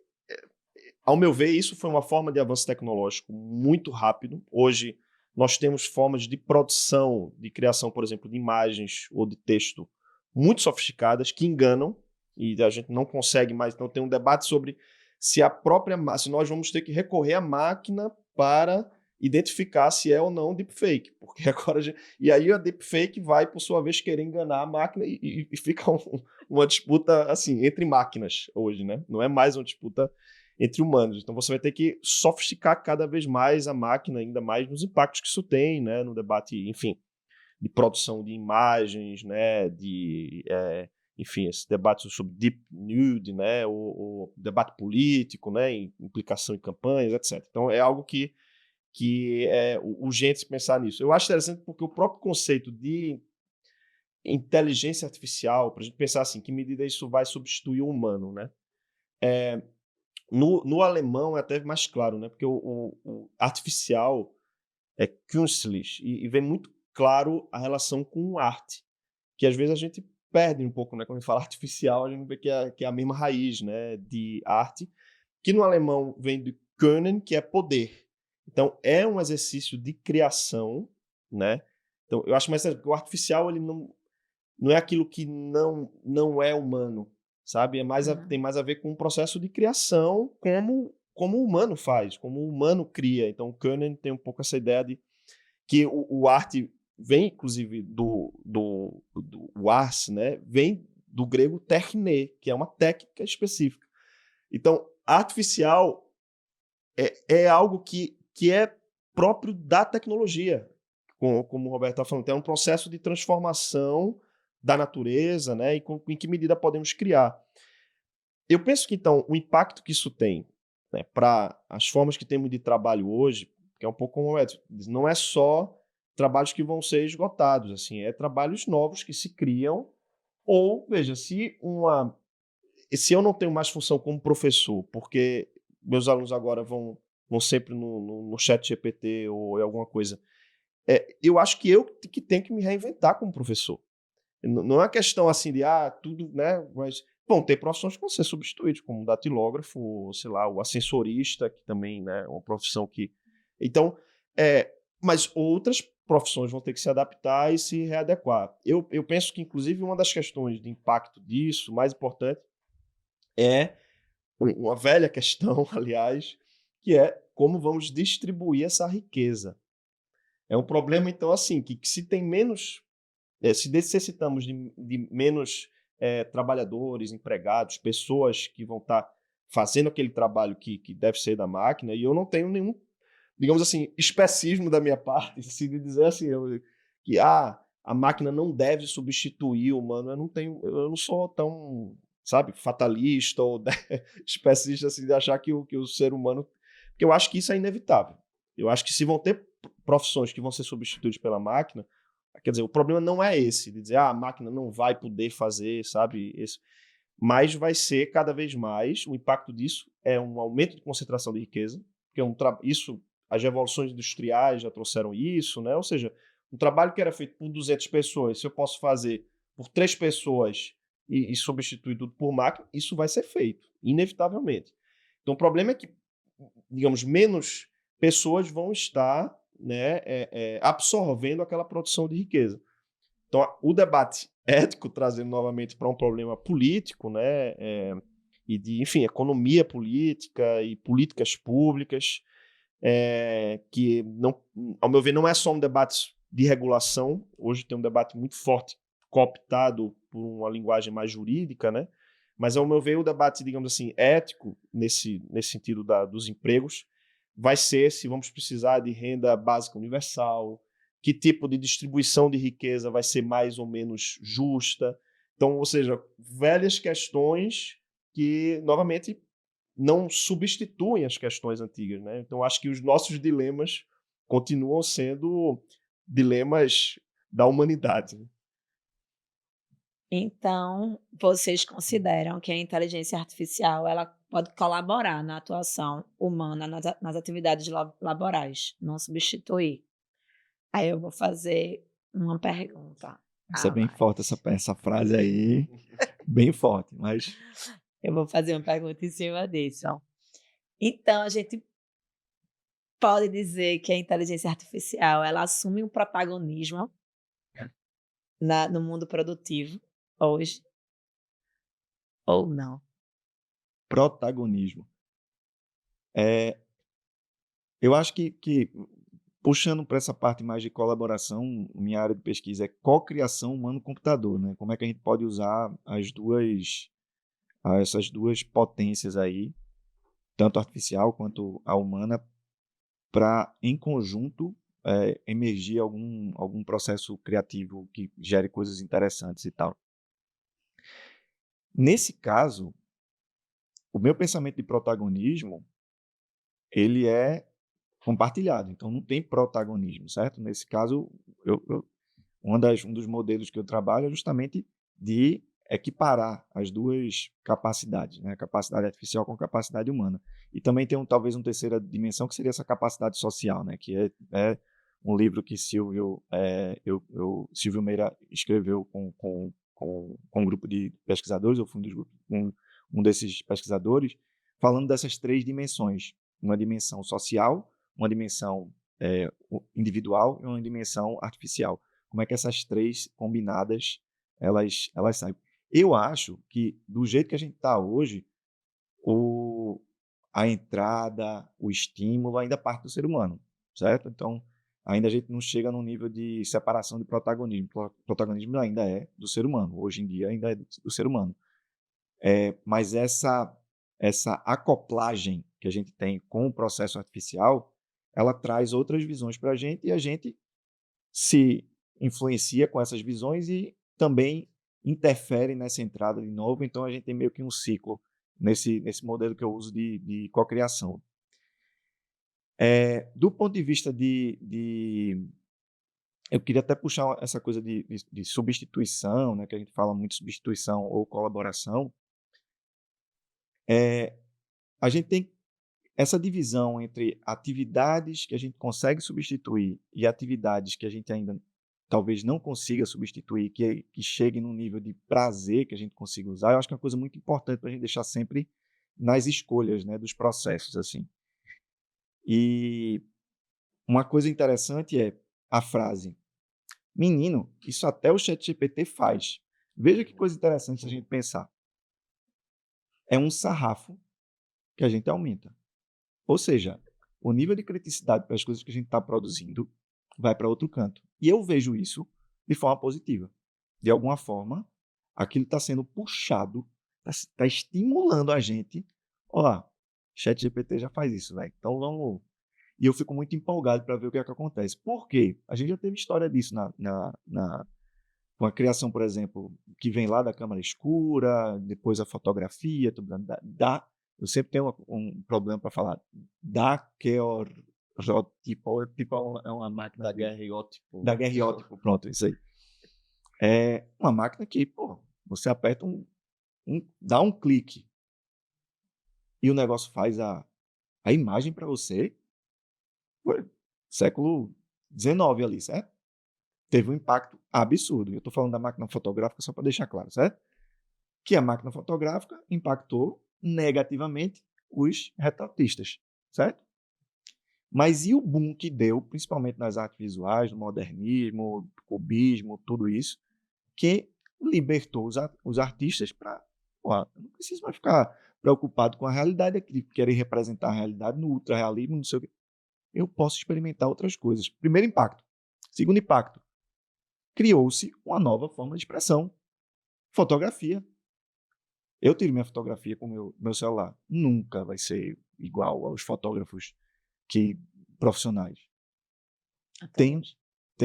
ao meu ver, isso foi uma forma de avanço tecnológico muito rápido. Hoje nós temos formas de produção, de criação, por exemplo, de imagens ou de texto muito sofisticadas que enganam e a gente não consegue mais. Então tem um debate sobre se nós vamos ter que recorrer à máquina para identificar se é ou não deepfake, porque agora e aí a deepfake vai, por sua vez, querer enganar a máquina e fica uma disputa assim entre máquinas hoje, né? Não é mais uma disputa entre humanos. Então você vai ter que sofisticar cada vez mais a máquina, ainda mais nos impactos que isso tem, né, no debate, enfim, de produção de imagens, né, enfim, esse debate sobre deep nude, né, o debate político, né, implicação em campanhas, etc. Então é algo que é urgente se pensar nisso. Eu acho interessante porque o próprio conceito de inteligência artificial, para a gente pensar assim, que medida isso vai substituir o humano, né? No alemão é até mais claro, né? Porque o artificial é künstlich e vem muito claro a relação com arte, que às vezes a gente perde um pouco, né? Quando a gente fala artificial, a gente vê que é a mesma raiz, né? De arte, que no alemão vem de können, que é poder. Então, é um exercício de criação, né? Então, eu acho mais que o artificial ele não é aquilo que não é humano, sabe? Tem mais a ver com um processo de criação como o humano faz, como o humano cria. Então, o Können tem um pouco essa ideia de que o arte vem, inclusive, do ars, né? Vem do grego techne, que é uma técnica específica. Então, artificial é algo que é próprio da tecnologia, como o Roberto está falando. É um processo de transformação da natureza, né? E em que medida podemos criar. Eu penso que, então, o impacto que isso tem, né, para as formas que temos de trabalho hoje, que é um pouco como o Edson diz, não é só trabalhos que vão ser esgotados, assim, é trabalhos novos que se criam, ou, veja, se eu não tenho mais função como professor, porque meus alunos agora vão sempre no chat GPT ou em alguma coisa, eu acho que eu que tenho que me reinventar como professor. Não é uma questão assim de, tudo, né, mas vão ter profissões que vão ser substituídas, como o datilógrafo, sei lá, o ascensorista, que também, né, é uma profissão que... Então, mas outras profissões vão ter que se adaptar e se readequar. Eu penso que, inclusive, uma das questões de impacto disso, mais importante, é uma velha questão, aliás, que é como vamos distribuir essa riqueza. É um problema, então, assim, que se tem menos... se necessitamos de menos trabalhadores, empregados, pessoas que vão estar fazendo aquele trabalho que deve ser da máquina, e eu não tenho nenhum, digamos assim, especismo da minha parte, assim, de dizer assim, que a máquina não deve substituir o humano. Eu não sou tão, sabe, fatalista ou especista assim, de achar que o ser humano... Porque eu acho que isso é inevitável. Eu acho que se vão ter profissões que vão ser substituídas pela máquina, quer dizer, o problema não é esse, de dizer, a máquina não vai poder fazer, sabe, isso. Mas vai ser cada vez mais, o impacto disso é um aumento de concentração de riqueza, porque isso, as revoluções industriais já trouxeram isso, né? Ou seja, um trabalho que era feito por 200 pessoas, se eu posso fazer por 3 pessoas e substituir tudo por máquina, isso vai ser feito, inevitavelmente. Então, o problema é que, digamos, menos pessoas vão estar, né, absorvendo aquela produção de riqueza. Então, o debate ético, trazendo novamente para um problema político, né, e de, enfim, economia política e políticas públicas, que, não, ao meu ver, não é só um debate de regulação. Hoje tem um debate muito forte, cooptado por uma linguagem mais jurídica, né, mas, ao meu ver, o debate, digamos assim, ético, nesse sentido dos empregos, vai ser se vamos precisar de renda básica universal, que tipo de distribuição de riqueza vai ser mais ou menos justa. Então, ou seja, velhas questões que, novamente, não substituem as questões antigas, né? Então, acho que os nossos dilemas continuam sendo dilemas da humanidade. Então, vocês consideram que a inteligência artificial ela pode colaborar na atuação humana nas atividades laborais, não substituir? Aí eu vou fazer uma pergunta. Isso é bem forte, essa frase aí, bem forte, mas... Eu vou fazer uma pergunta em cima disso. Então, a gente pode dizer que a inteligência artificial ela assume um protagonismo no mundo produtivo hoje, ou não? Protagonismo. Eu acho que puxando para essa parte mais de colaboração, minha área de pesquisa é cocriação humano-computador, né? Como é que a gente pode usar essas duas potências aí, tanto a artificial quanto a humana, para, em conjunto, emergir algum processo criativo que gere coisas interessantes e tal. Nesse caso, o meu pensamento de protagonismo, ele é compartilhado, então não tem protagonismo, certo? Nesse caso, um dos modelos que eu trabalho é justamente de equiparar as duas capacidades, né? Capacidade artificial com capacidade humana. E também tem talvez uma terceira dimensão, que seria essa capacidade social, né? Que é um livro que Silvio Meira escreveu com um grupo de pesquisadores, eu fui um desses pesquisadores, falando dessas três dimensões: uma dimensão social, uma dimensão individual e uma dimensão artificial. Como é que essas três combinadas elas saem? Eu acho que, do jeito que a gente está hoje, a entrada, o estímulo ainda parte do ser humano, certo? Então, ainda a gente não chega num nível de separação de protagonismo. O protagonismo ainda é do ser humano. Hoje em dia ainda é do ser humano. Mas essa acoplagem que a gente tem com o processo artificial, ela traz outras visões para a gente, e a gente se influencia com essas visões e também interfere nessa entrada de novo. Então, a gente tem meio que um ciclo nesse modelo que eu uso de cocriação. Do ponto de vista eu queria até puxar essa coisa de substituição, né, que a gente fala muito de substituição ou colaboração. A gente tem essa divisão entre atividades que a gente consegue substituir e atividades que a gente ainda talvez não consiga substituir, que chegue num nível de prazer que a gente consiga usar. Eu acho que é uma coisa muito importante para a gente deixar sempre nas escolhas, né, dos processos, assim. E uma coisa interessante é a frase: menino, isso até o ChatGPT faz. Veja que coisa interessante se a gente pensar. É um sarrafo que a gente aumenta. Ou seja, o nível de criticidade para as coisas que a gente está produzindo vai para outro canto. E eu vejo isso de forma positiva. De alguma forma, aquilo está sendo puxado, está estimulando a gente. Olha lá, ChatGPT já faz isso, velho. Então vamos. E eu fico muito empolgado para ver o que é que acontece. Por quê? A gente já teve história disso com a criação, por exemplo, que vem lá da câmara escura, depois a fotografia, tudo eu sempre tenho um problema para falar. Daguerreotipo é uma máquina. Daguerreótipo, pronto, isso aí. É uma máquina que, pô, você aperta dá um clique e o negócio faz a imagem para você. Foi século XIX ali, certo? Teve um impacto absurdo. Eu estou falando da máquina fotográfica só para deixar claro, certo? Que a máquina fotográfica impactou negativamente os retratistas, certo? Mas e o boom que deu, principalmente nas artes visuais, no modernismo, cubismo, tudo isso, que libertou os artistas para... Não preciso mais ficar preocupado com a realidade aqui, querer representar a realidade no ultra-realismo, não sei o quê. Eu posso experimentar outras coisas. Primeiro impacto. Segundo impacto, criou-se uma nova forma de expressão. Fotografia. Eu tiro minha fotografia com o meu celular. Nunca vai ser igual aos fotógrafos profissionais. Tem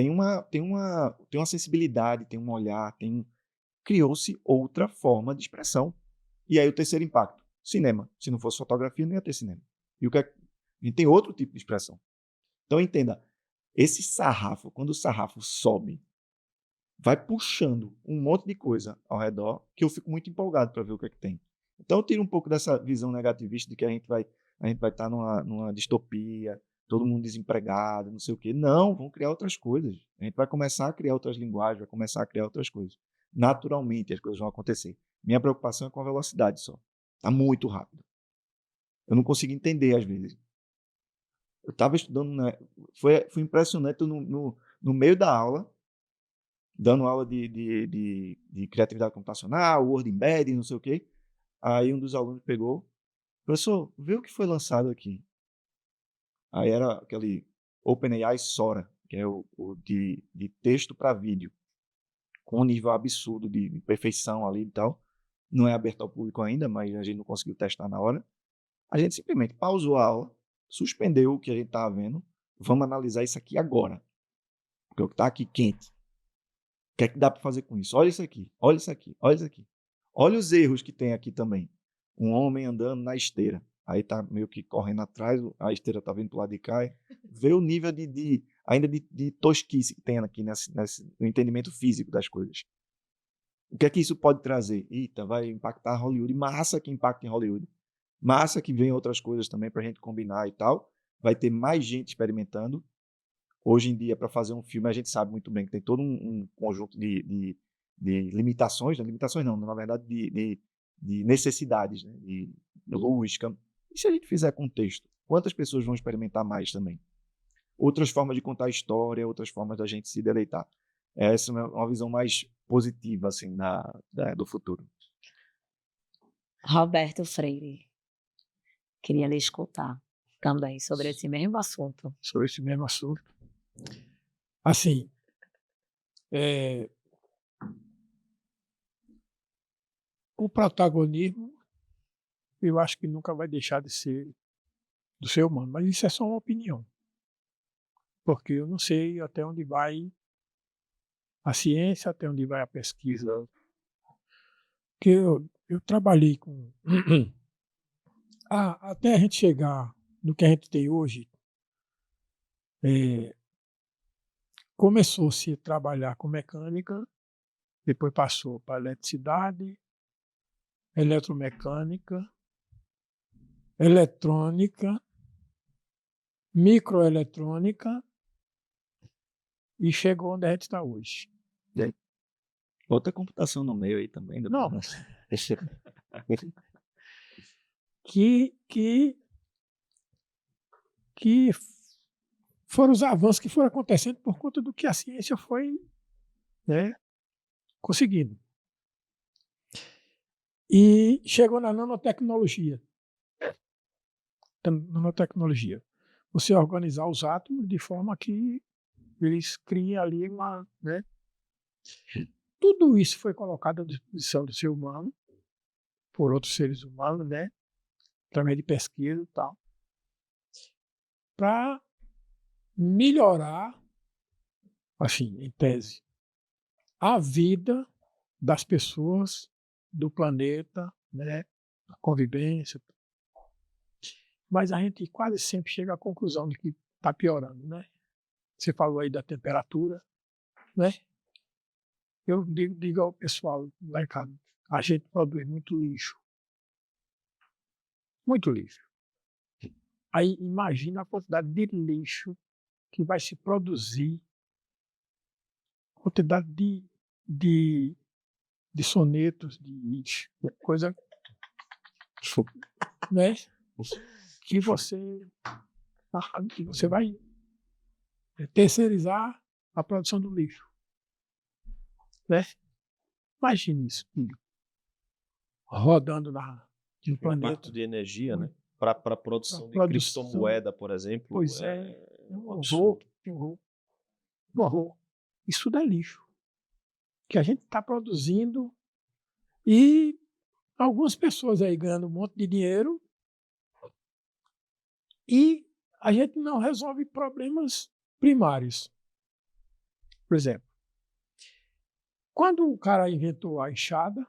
uma sensibilidade, tem um olhar, criou-se outra forma de expressão. E aí o terceiro impacto, cinema. Se não fosse fotografia, não ia ter cinema. E a gente tem outro tipo de expressão. Então entenda, esse sarrafo, quando o sarrafo sobe, vai puxando um monte de coisa ao redor, que eu fico muito empolgado para ver o que é que tem. Então eu tiro um pouco dessa visão negativista de que a gente vai estar numa distopia, todo mundo desempregado, não sei o quê. Não, vamos criar outras coisas. A gente vai começar a criar outras linguagens, vai começar a criar outras coisas. Naturalmente as coisas vão acontecer. Minha preocupação é com a velocidade só. Está muito rápido. Eu não consigo entender às vezes. Eu estava estudando, né? Foi impressionante no meio da aula, dando aula de criatividade computacional, Word Embedding, não sei o quê. Aí um dos alunos pegou: professor, vê o que foi lançado aqui. Aí era aquele OpenAI Sora, que é o de texto para vídeo, com um nível absurdo de perfeição ali e tal. Não é aberto ao público ainda, mas a gente não conseguiu testar na hora. A gente simplesmente pausou a aula, suspendeu o que a gente estava vendo. Vamos analisar isso aqui agora, porque o que está aqui quente. O que é que dá para fazer com isso? Olha isso aqui, olha isso aqui, olha isso aqui. Olha os erros que tem aqui também. Um homem andando na esteira. Aí tá meio que correndo atrás, a esteira tá vindo pro lado de cá. Vê o nível ainda de tosquice que tem aqui no entendimento físico das coisas. O que é que isso pode trazer? Eita, vai impactar Hollywood. Massa que impacta em Hollywood. Massa que vem outras coisas também pra gente combinar e tal. Vai ter mais gente experimentando. Hoje em dia, para fazer um filme, a gente sabe muito bem que tem todo um conjunto de limitações. Né? Limitações não, na verdade, de necessidades. Né? De luz, e se a gente fizer contexto? Quantas pessoas vão experimentar mais também? Outras formas de contar a história, outras formas da gente se deleitar. Essa é uma visão mais positiva assim, do futuro. Roberto Freire, queria lhe escutar também sobre esse mesmo assunto. Sobre esse mesmo assunto. Assim, o protagonismo, eu acho que nunca vai deixar de ser do ser humano, mas isso é só uma opinião. Porque eu não sei até onde vai a ciência, até onde vai a pesquisa. Porque eu trabalhei com... até a gente chegar no que a gente tem hoje, começou-se a trabalhar com mecânica, depois passou para eletricidade, eletromecânica, eletrônica, microeletrônica e chegou onde a gente está hoje. Outra computação no meio aí também. Não. que foram os avanços que foram acontecendo por conta do que a ciência foi, né, conseguindo. E chegou na nanotecnologia. Nanotecnologia. Você organizar os átomos de forma que eles criem ali uma... Né? Tudo isso foi colocado à disposição do ser humano, por outros seres humanos, né? Através de pesquisa e tal, para melhorar, assim, em tese, a vida das pessoas, do planeta, né? A convivência. Mas a gente quase sempre chega à conclusão de que está piorando, né? Você falou aí da temperatura, né? Eu digo ao pessoal lá em casa, a gente produz muito lixo. Muito lixo. Aí imagina a quantidade de lixo que vai se produzir, quantidade de sonetos, de coisa, né? Que você vai terceirizar a produção do lixo, né? Imagine isso rodando no planeta. Impacto de energia, né? Para a produção de criptomoeda, por exemplo. Pois um horror. Isso tudo é lixo que a gente está produzindo e algumas pessoas aí ganhando um monte de dinheiro e a gente não resolve problemas primários. Por exemplo, quando o cara inventou a enxada,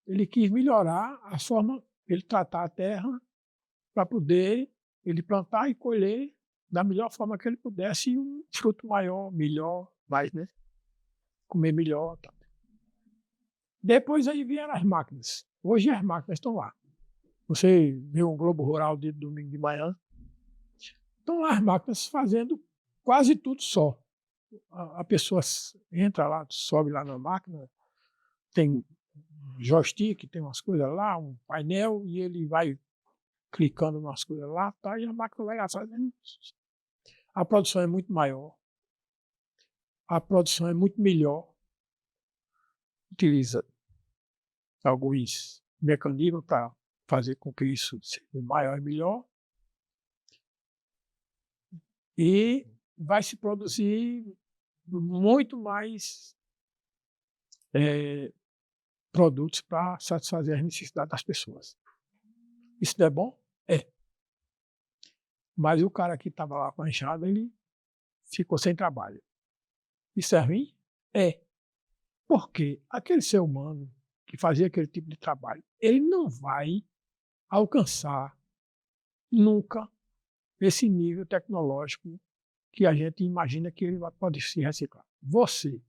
ele quis melhorar a forma de ele tratar a terra para poder ele plantar e colher da melhor forma que ele pudesse e um fruto maior, melhor, mais, né? Comer melhor. Tá. Depois aí vieram as máquinas. Hoje as máquinas estão lá. Você vê um Globo Rural de domingo de manhã, estão lá as máquinas fazendo quase tudo só. A pessoa entra lá, sobe lá na máquina, tem joystick, tem umas coisas lá, um painel, e ele vai clicando nas coisas lá, tá, e a máquina vai lá fazendo. A produção é muito maior, a produção é muito melhor, utiliza alguns mecanismos para fazer com que isso seja maior e melhor, e vai se produzir muito mais produtos para satisfazer as necessidades das pessoas. Isso não é bom? É. Mas o cara que estava lá com a enxada, ele ficou sem trabalho. Isso é ruim? É. Porque aquele ser humano que fazia aquele tipo de trabalho, ele não vai alcançar nunca esse nível tecnológico que a gente imagina que ele pode se reciclar. Você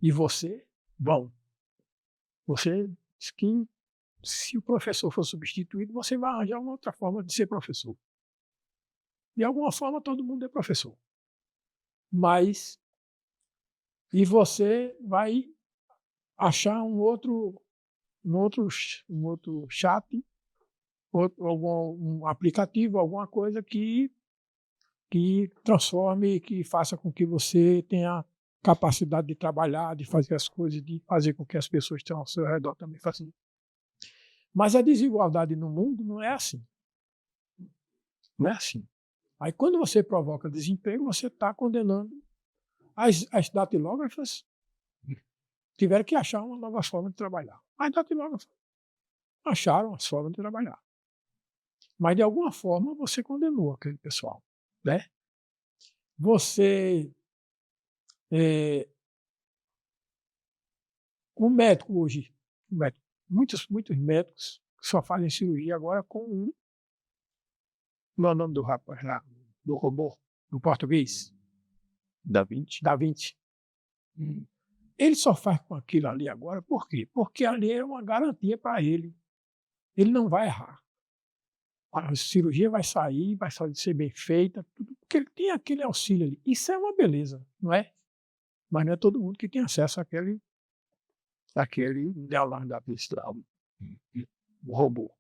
e você vão. Você diz que se o professor for substituído, você vai arranjar uma outra forma de ser professor. De alguma forma, todo mundo é professor. Mas, e você vai achar um outro chat, um aplicativo, alguma coisa que transforme, que faça com que você tenha capacidade de trabalhar, de fazer as coisas, de fazer com que as pessoas que estão ao seu redor também façam. Mas a desigualdade no mundo não é assim. Não é assim. Aí, quando você provoca desemprego, você está condenando as datilógrafas. Tiveram que achar uma nova forma de trabalhar. As datilógrafas acharam as formas de trabalhar. Mas, de alguma forma, você condenou aquele pessoal. Né? Você... o médico hoje, muitos médicos só fazem cirurgia agora com não é o nome do rapaz lá, do robô, do português? Da 20? Da Vinci. Ele só faz com aquilo ali agora, por quê? Porque ali é uma garantia para ele. Ele não vai errar. A cirurgia vai sair, vai ser bem feita, tudo, porque ele tem aquele auxílio ali. Isso é uma beleza, não é? Mas não é todo mundo que tem acesso àquele Leonardo da Vinci, o robô.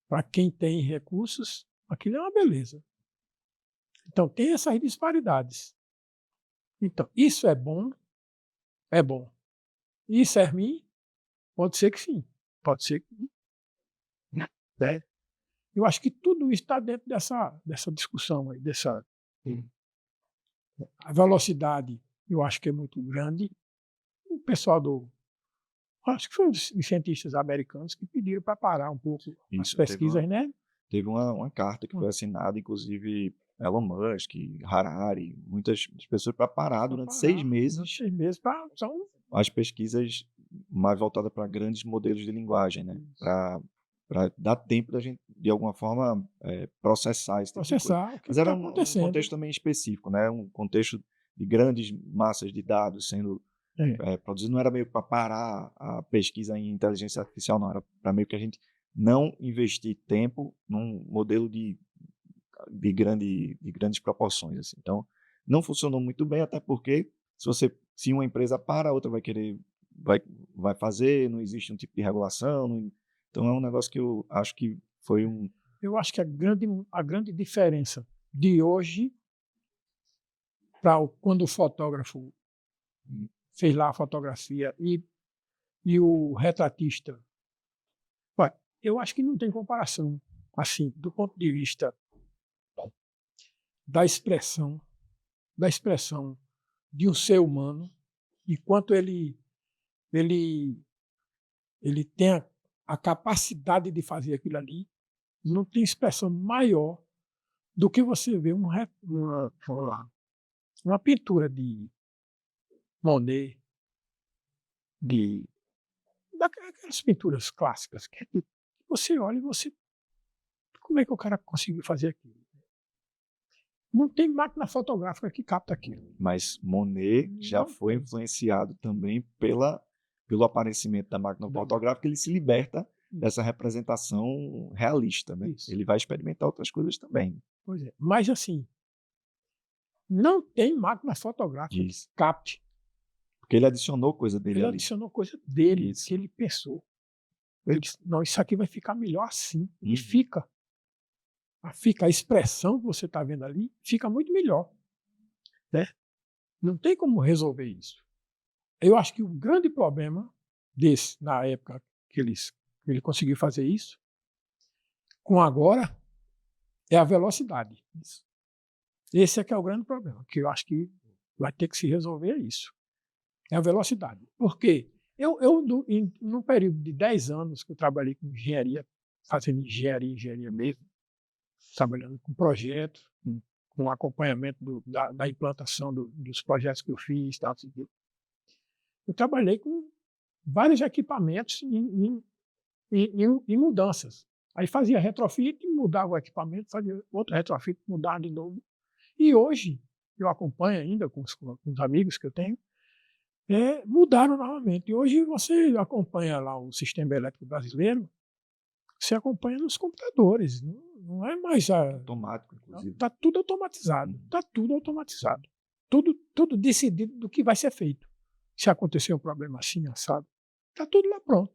Para quem tem recursos, aquilo é uma beleza. Então, tem essas disparidades. Então, isso é bom? É bom. Isso é ruim? Pode ser que sim. Pode ser que não. Né? Eu acho que tudo isso está dentro dessa discussão aí, a velocidade, eu acho que é muito grande. O pessoal acho que foram os cientistas americanos que pediram para parar um pouco as pesquisas, né? Teve uma carta que foi assinada, inclusive Elon Musk, Harari, muitas pessoas para parar durante 6 meses. 6 meses para as pesquisas mais voltadas para grandes modelos de linguagem, né? Para dar tempo da gente, de alguma forma, processar esse tipo de coisa. Mas era um contexto também específico, né? Um contexto de grandes massas de dados sendo produzido. Não era meio para parar a pesquisa em inteligência artificial, não. Era para meio que a gente não investir tempo num modelo de grandes proporções. Assim. Então, não funcionou muito bem, até porque se uma empresa para, a outra vai fazer, não existe um tipo de regulação. Então, é um negócio que eu acho que foi um... Eu acho que a grande diferença de hoje para quando o fotógrafo fez lá a fotografia e o retratista, eu acho que não tem comparação, assim, do ponto de vista da expressão de um ser humano, e quanto ele tem a capacidade de fazer aquilo ali. Não tem expressão maior do que você vê uma pintura de Monet, daquelas pinturas clássicas, que você olha e como é que o cara conseguiu fazer aquilo? Não tem máquina fotográfica que capta aquilo. Mas Monet já foi influenciado também pelo aparecimento da máquina fotográfica, ele se liberta dessa representação realista, né? Ele vai experimentar outras coisas também. Pois é, mas assim, não tem máquina fotográfica que capte. Porque ele adicionou coisa dele ali. Ele adicionou coisa dele, que ele pensou. Ele disse, não, isso aqui vai ficar melhor assim. E fica. A expressão que você está vendo ali fica muito melhor. Né? Não tem como resolver isso. Eu acho que o grande problema na época que ele conseguiu fazer isso, com agora, é a velocidade. Esse é que é o grande problema, que eu acho que vai ter que se resolver isso. É a velocidade. Por quê? Num período de 10 anos que eu trabalhei com engenharia, fazendo engenharia mesmo, trabalhando com projetos, com acompanhamento da implantação dos projetos que eu fiz, tal, assim. Eu trabalhei com vários equipamentos em mudanças. Aí fazia retrofit, mudava o equipamento, fazia outro retrofit, mudava de novo. E hoje, eu acompanho ainda com os amigos que eu tenho, mudaram novamente. E hoje você acompanha lá o sistema elétrico brasileiro, você acompanha nos computadores, não é mais Automático, inclusive. está tudo automatizado, está tudo automatizado, tudo decidido do que vai ser feito. Se acontecer um problema assim, assado, está tudo lá pronto.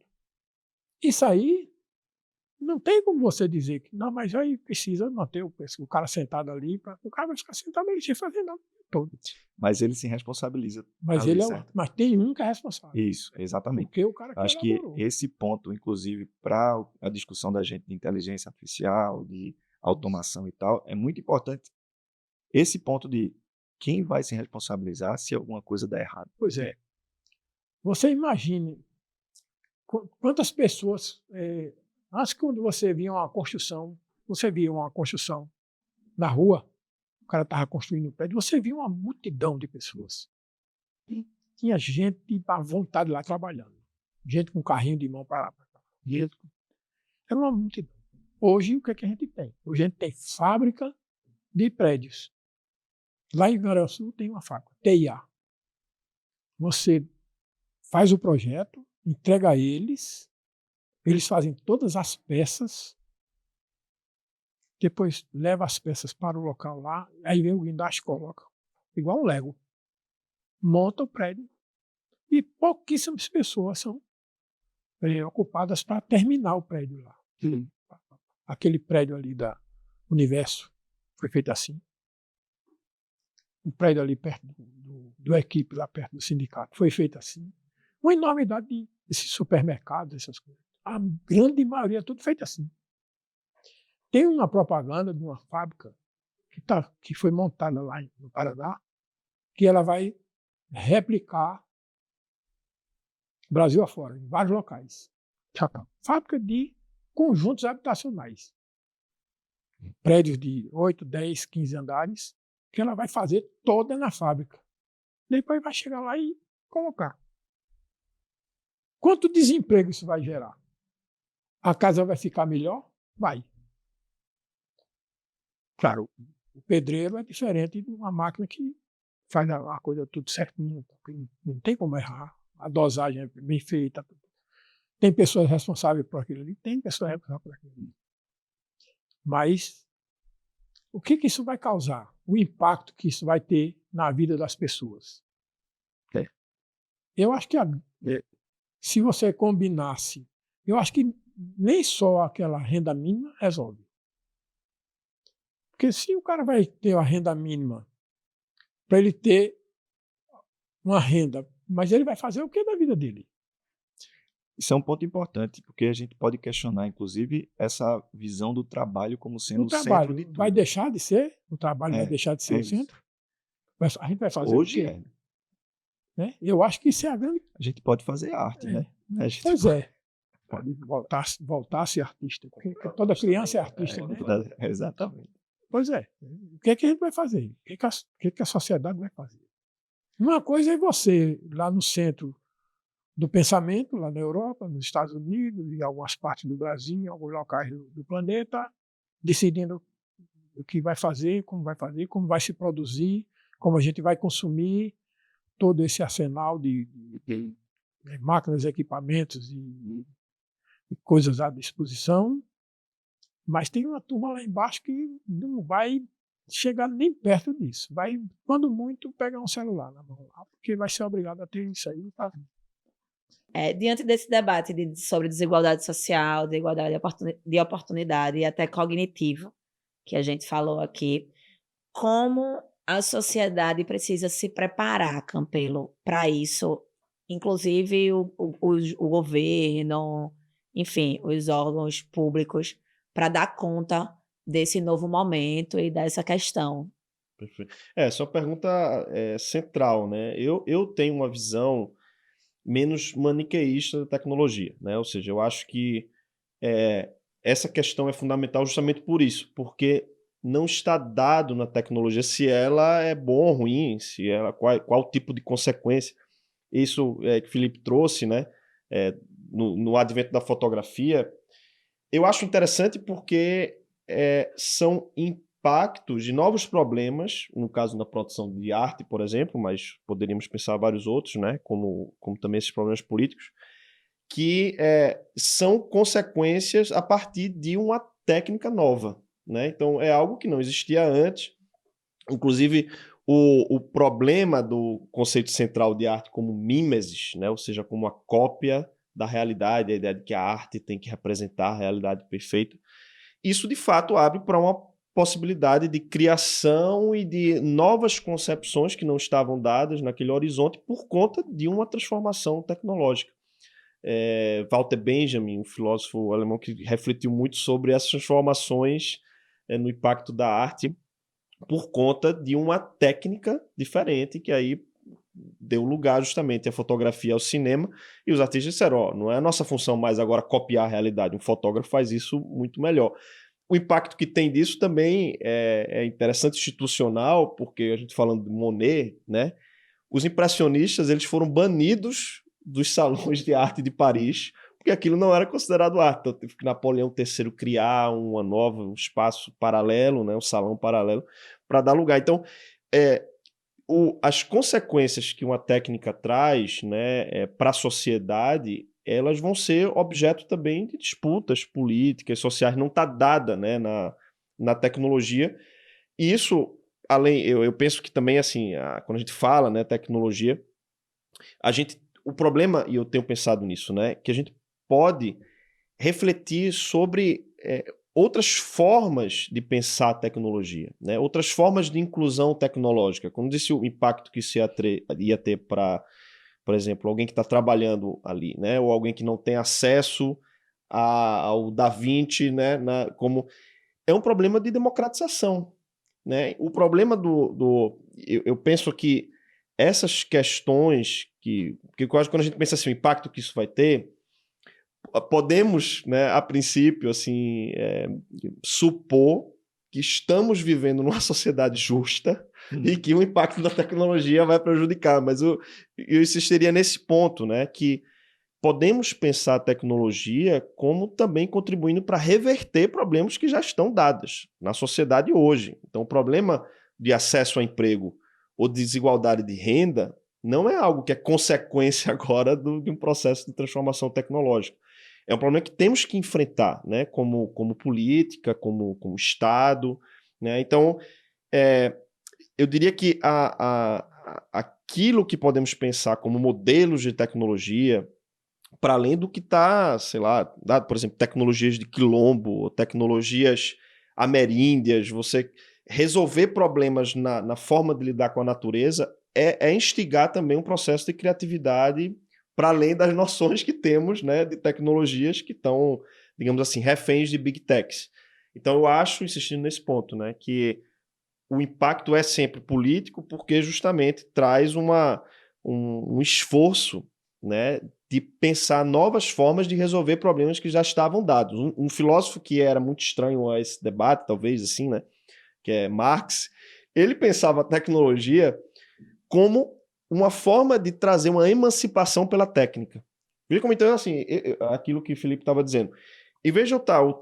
Isso aí não tem como você dizer que não, mas aí precisa manter o cara sentado ali, o cara vai ficar sentado ali sem fazer nada todo. Mas ele se responsabiliza. Mas ali, ele certo? mas tem um que é responsável. Isso, exatamente. Porque o cara que Acho que elaborou. esse ponto, inclusive, para a discussão da gente de inteligência artificial, de automação e tal, é muito importante. Esse ponto de quem vai se responsabilizar se alguma coisa der errado. Pois é. Você imagine quantas pessoas, antes quando você via uma construção na rua, o cara estava construindo um prédio, você via uma multidão de pessoas. E tinha gente à vontade lá trabalhando. Gente com carrinho de mão para lá, para cá. Era uma multidão. Hoje, o que é que a gente tem? Hoje a gente tem fábrica de prédios. Lá em Garaçu tem uma fábrica, TIA. Você faz o projeto, entrega a eles fazem todas as peças, depois leva as peças para o local lá, aí vem o guindaste, coloca, igual um Lego, monta o prédio e pouquíssimas pessoas são ocupadas para terminar o prédio lá. Aquele prédio ali da Universo foi feito assim. O prédio ali perto do equipe, lá perto do sindicato, foi feito assim. Uma enormidade desses supermercados, essas coisas. A grande maioria, tudo feito assim. Tem uma propaganda de uma fábrica que foi montada lá no Paraná, que ela vai replicar Brasil afora, em vários locais. Fábrica de conjuntos habitacionais. Prédios de 8, 10, 15 andares, que ela vai fazer toda na fábrica. Depois vai chegar lá e colocar. Quanto desemprego isso vai gerar? A casa vai ficar melhor? Vai. Claro, o pedreiro é diferente de uma máquina que faz a coisa tudo certinho. Não tem como errar. A dosagem é bem feita. Tem pessoas responsáveis por aquilo ali? Tem pessoas responsáveis por aquilo ali. Mas o que isso vai causar? O impacto que isso vai ter na vida das pessoas. Eu acho que se você combinasse, eu acho que nem só aquela renda mínima resolve. Porque se o cara vai ter a renda mínima para ele ter uma renda, mas ele vai fazer o que da vida dele? Isso é um ponto importante, porque a gente pode questionar, inclusive, essa visão do trabalho como sendo o centro de tudo. Vai deixar de ser? O trabalho vai deixar de ser o centro? A gente vai fazer hoje o quê? Né? Eu acho que isso é a grande... A gente pode fazer arte, né? Pois é. Pode voltar a ser artista. Porque toda criança é artista, né? Exatamente. Pois é. O que é que a gente vai fazer? O que a sociedade vai fazer? Uma coisa é você, lá no centro do pensamento, lá na Europa, nos Estados Unidos, em algumas partes do Brasil, em alguns locais do planeta, decidindo o que vai fazer, como vai se produzir, como a gente vai consumir todo esse arsenal de máquinas, equipamentos e coisas à disposição. Mas tem uma turma lá embaixo que não vai chegar nem perto disso. Vai, quando muito, pegar um celular na mão lá, porque vai ser obrigado a ter isso aí. Tá? Diante desse debate sobre desigualdade social, desigualdade de oportunidade e até cognitiva, que a gente falou aqui, como a sociedade precisa se preparar, Campelo, para isso, inclusive o governo, enfim, os órgãos públicos, para dar conta desse novo momento e dessa questão. Perfeito. Essa é uma pergunta central, né? Eu tenho uma visão menos maniqueísta da tecnologia, né? Ou seja, eu acho que essa questão é fundamental justamente por isso, porque não está dado na tecnologia se ela é boa ou ruim, se ela, qual tipo de consequência. Isso que o Felipe trouxe, né? No advento da fotografia, eu acho interessante porque são impactos de novos problemas, no caso na produção de arte, por exemplo, mas poderíamos pensar vários outros, né, como também esses problemas políticos, que são consequências a partir de uma técnica nova, né? Então, é algo que não existia antes. Inclusive, o problema do conceito central de arte como mimesis, né? Ou seja, como uma cópia da realidade, a ideia de que a arte tem que representar a realidade perfeita, isso, de fato, abre para uma possibilidade de criação e de novas concepções que não estavam dadas naquele horizonte por conta de uma transformação tecnológica. Walter Benjamin, um filósofo alemão que refletiu muito sobre essas transformações no impacto da arte por conta de uma técnica diferente que aí deu lugar justamente à fotografia, ao cinema, e os artistas disseram, não é a nossa função mais agora copiar a realidade, um fotógrafo faz isso muito melhor. O impacto que tem disso também é interessante, institucional, porque a gente falando de Monet, né, os impressionistas eles foram banidos dos salões de arte de Paris, porque aquilo não era considerado arte. Então teve que Napoleão III criar um espaço paralelo, né, um salão paralelo, para dar lugar. Então, as consequências que uma técnica traz, né, para a sociedade, elas vão ser objeto também de disputas políticas, sociais, não está dada, né, na tecnologia. E isso, eu penso que também, assim, quando a gente fala, né, tecnologia, o problema, e eu tenho pensado nisso, né, que a gente pode refletir sobre outras formas de pensar a tecnologia, né, outras formas de inclusão tecnológica. Como disse, o impacto que isso ia ter para, por exemplo, alguém que está trabalhando ali, né, ou alguém que não tem acesso ao DaVinci, né, como é um problema de democratização, né? O problema eu penso que essas questões que eu acho que quando a gente pensa assim, o impacto que isso vai ter, podemos, né, a princípio, assim, supor que estamos vivendo numa sociedade justa e que o impacto da tecnologia vai prejudicar, mas eu insistiria nesse ponto, né, que podemos pensar a tecnologia como também contribuindo para reverter problemas que já estão dados na sociedade hoje. Então, o problema de acesso a emprego ou desigualdade de renda não é algo que é consequência agora de um processo de transformação tecnológica. É um problema que temos que enfrentar, né, como política, como Estado, né? Então, eu diria que aquilo que podemos pensar como modelos de tecnologia, para além do que está, sei lá, dado, por exemplo, tecnologias de quilombo, tecnologias ameríndias, você resolver problemas na forma de lidar com a natureza é instigar também um processo de criatividade para além das noções que temos, né, de tecnologias que estão, digamos assim, reféns de big techs. Então eu acho, insistindo nesse ponto, né, que o impacto é sempre político porque justamente traz um esforço, né, de pensar novas formas de resolver problemas que já estavam dados. Um filósofo que era muito estranho a esse debate, talvez assim, né, que é Marx, ele pensava a tecnologia como uma forma de trazer uma emancipação pela técnica. Veja como então, assim, aquilo que o Felipe estava dizendo. Em vez de eu estar o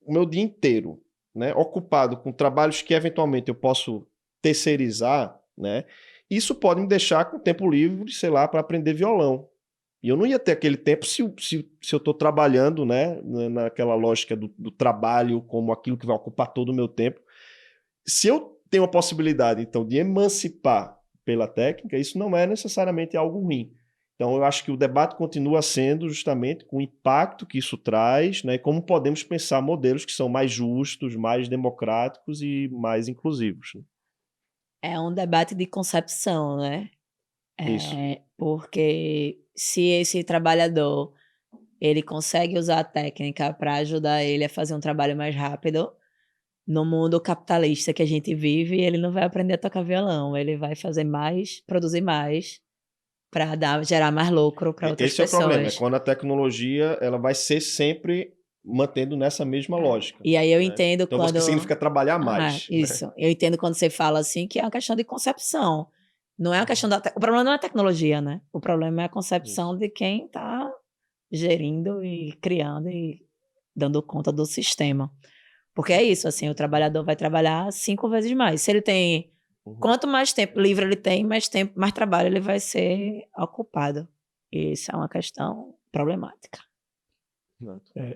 meu dia inteiro, né, ocupado com trabalhos que eventualmente eu posso terceirizar, né, isso pode me deixar com tempo livre, sei lá, para aprender violão. E eu não ia ter aquele tempo se eu estou trabalhando, né, naquela lógica do trabalho como aquilo que vai ocupar todo o meu tempo. Se eu tenho a possibilidade, então, de emancipar pela técnica, isso não é necessariamente algo ruim. Então, eu acho que o debate continua sendo justamente com o impacto que isso traz, né, e como podemos pensar modelos que são mais justos, mais democráticos e mais inclusivos. Né? É um debate de concepção, né? Isso. Porque se esse trabalhador ele consegue usar a técnica para ajudar ele a fazer um trabalho mais rápido, no mundo capitalista que a gente vive, ele não vai aprender a tocar violão, ele vai fazer mais, produzir mais, para gerar mais lucro para outras Esse é o problema, é pessoas. quando a tecnologia ela vai ser sempre mantendo nessa mesma lógica. E aí eu né? entendo Então, quando... que significa trabalhar mais. Isso. Né? Eu entendo quando você fala assim que é uma questão de concepção. Não é uma questão O problema não é a tecnologia, né? O problema é a concepção de quem está gerindo e criando e dando conta do sistema. Porque é isso, assim, o trabalhador vai trabalhar 5 vezes mais. Se ele tem... Quanto mais tempo livre ele tem, mais trabalho ele vai ser ocupado. E isso é uma questão problemática.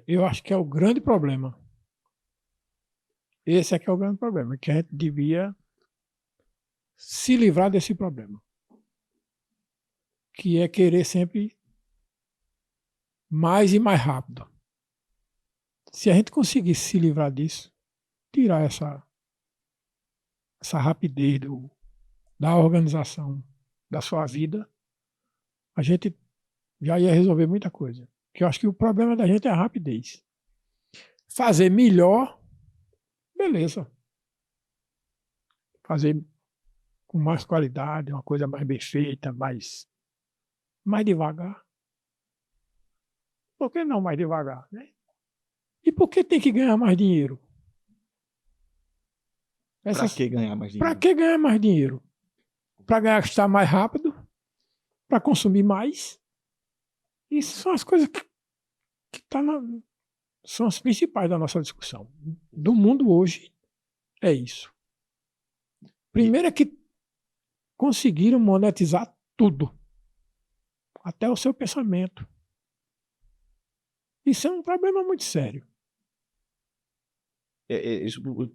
Eu acho que é o grande problema. Esse é que é o grande problema, que a gente devia se livrar desse problema, que é querer sempre mais e mais rápido. Se a gente conseguisse se livrar disso, tirar essa rapidez da organização da sua vida, a gente já ia resolver muita coisa. Porque eu acho que o problema da gente é a rapidez. Fazer melhor, beleza. Fazer com mais qualidade, uma coisa mais bem feita, mais devagar. Por que não mais devagar, né? E por que tem que ganhar mais dinheiro? Para que ganhar mais Para dinheiro? que ganhar mais dinheiro? Para gastar mais rápido? Para consumir mais? Isso são as coisas que são as principais da nossa discussão. Do mundo hoje, é isso. Primeiro é que conseguiram monetizar tudo. Até o seu pensamento. Isso é um problema muito sério.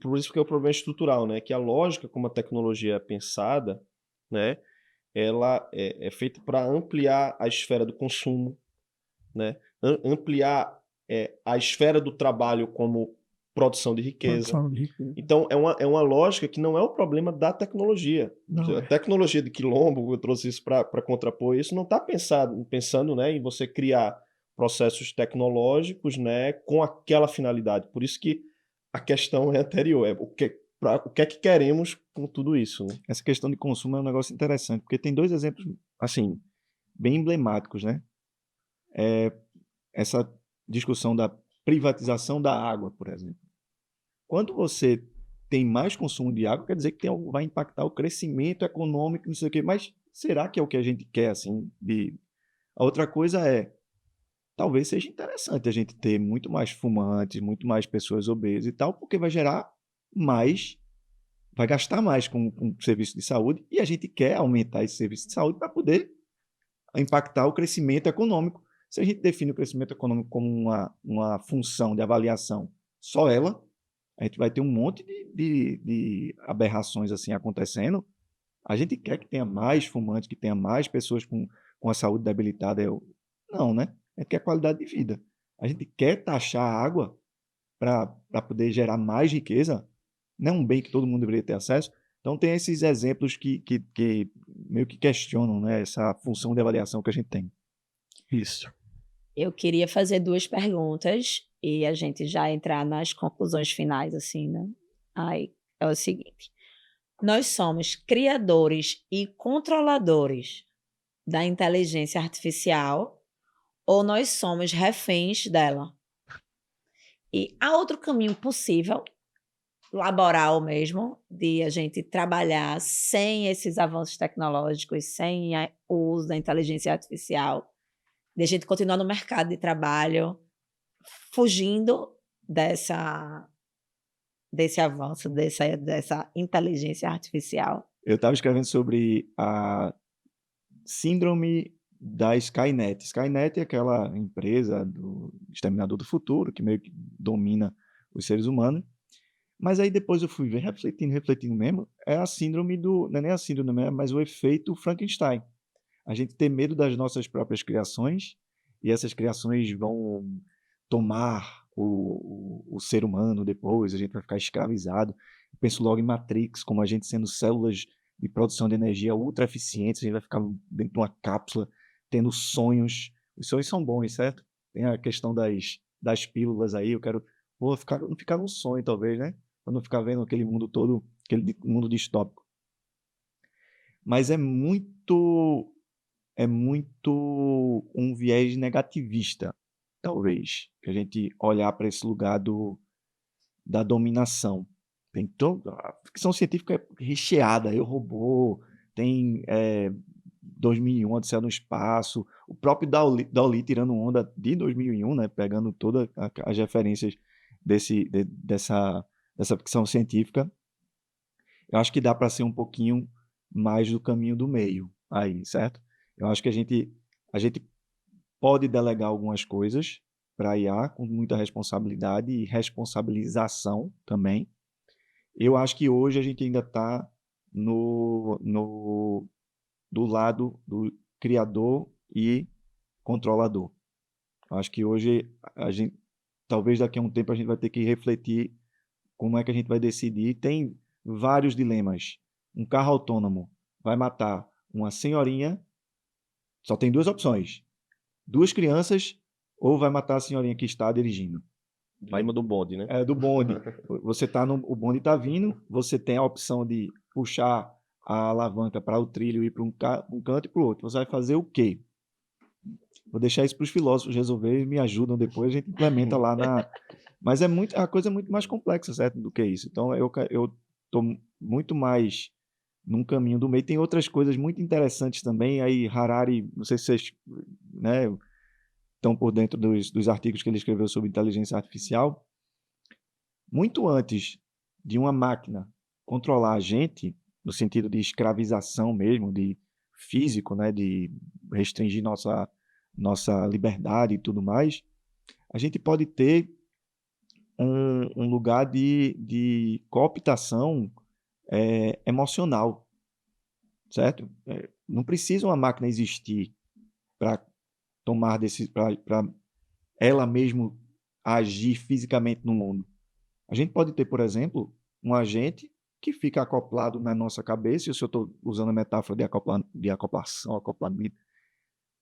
Por isso que é o problema estrutural, né? Que a lógica como a tecnologia é pensada, né? Ela é feita para ampliar a esfera do consumo, né? Ampliar a esfera do trabalho como produção de riqueza. Então, é uma lógica que não é o problema da tecnologia. A tecnologia de Quilombo, eu trouxe isso para contrapor isso, não está pensando, né, em você criar processos tecnológicos, né, com aquela finalidade. Por isso que a questão é anterior, o que é que queremos com tudo isso, né? Essa questão de consumo é um negócio interessante, porque tem 2 exemplos, assim, bem emblemáticos, né? Essa discussão da privatização da água, por exemplo. Quando você tem mais consumo de água, quer dizer que vai impactar o crescimento econômico, não sei o quê, mas será que é o que a gente quer, assim? A outra coisa talvez seja interessante a gente ter muito mais fumantes, muito mais pessoas obesas e tal, porque vai gerar mais, vai gastar mais com serviço de saúde, e a gente quer aumentar esse serviço de saúde para poder impactar o crescimento econômico. Se a gente define o crescimento econômico como uma função de avaliação, só ela, a gente vai ter um monte de aberrações assim acontecendo. A gente quer que tenha mais fumantes, que tenha mais pessoas com a saúde debilitada. Não, né? A gente quer qualidade de vida. A gente quer taxar a água para poder gerar mais riqueza. Não é um bem que todo mundo deveria ter acesso. Então, tem esses exemplos que meio que questionam, né, essa função de avaliação que a gente tem. Isso. Eu queria fazer 2 perguntas e a gente já entrar nas conclusões finais, assim, né? Aí é o seguinte: nós somos criadores e controladores da inteligência artificial ou nós somos reféns dela? E há outro caminho possível, laboral mesmo, de a gente trabalhar sem esses avanços tecnológicos, sem o uso da inteligência artificial, de a gente continuar no mercado de trabalho, fugindo desse avanço, dessa inteligência artificial. Eu estava escrevendo sobre a síndrome da Skynet. Skynet é aquela empresa do Exterminador do Futuro, que meio que domina os seres humanos. Mas aí depois eu fui ver, refletindo mesmo, é a síndrome não é nem a síndrome mesmo, mas o efeito Frankenstein. A gente tem medo das nossas próprias criações, e essas criações vão tomar o ser humano depois, a gente vai ficar escravizado. Eu penso logo em Matrix, como a gente sendo células de produção de energia ultra eficientes, a gente vai ficar dentro de uma cápsula, tendo sonhos. Os sonhos são bons, certo? Tem a questão das pílulas aí, não ficar num sonho talvez, né? Pra não ficar vendo aquele mundo todo, aquele mundo distópico. Mas é muito um viés negativista, talvez, que a gente olhar para esse lugar da dominação. A ficção científica é recheada, Eu, Robô, tem 2001, Odisseia no Espaço, o próprio Dalí tirando onda de 2001, né, pegando todas as referências dessa ficção científica, eu acho que dá para ser um pouquinho mais do caminho do meio aí, certo? Eu acho que a gente pode delegar algumas coisas para a IA com muita responsabilidade e responsabilização também. Eu acho que hoje a gente ainda está do lado do criador e controlador. Eu acho que hoje talvez daqui a um tempo a gente vai ter que refletir como é que a gente vai decidir. Tem vários dilemas. Um carro autônomo vai matar uma senhorinha, só tem duas opções. 2 crianças ou vai matar a senhorinha que está dirigindo. Dilema do bonde, né? Do bonde. O bonde está vindo, você tem a opção de puxar a alavanca para o trilho e ir para um canto e para o outro. Você vai fazer o quê? Vou deixar isso para os filósofos resolverem, me ajudam depois, a gente implementa lá na... Mas a coisa é muito mais complexa, certo, do que isso. Então, eu estou muito mais num caminho do meio. Tem outras coisas muito interessantes também. Aí, Harari, não sei se vocês, né, estão por dentro dos artigos que ele escreveu sobre inteligência artificial. Muito antes de uma máquina controlar a gente, no sentido de escravização mesmo, de físico, né, de restringir nossa liberdade e tudo mais, a gente pode ter um lugar de cooptação emocional, certo? Não precisa uma máquina existir para tomar para ela mesmo agir fisicamente no mundo. A gente pode ter, por exemplo, um agente que fica acoplado na nossa cabeça, e se eu estou usando a metáfora de acoplação, acoplamento,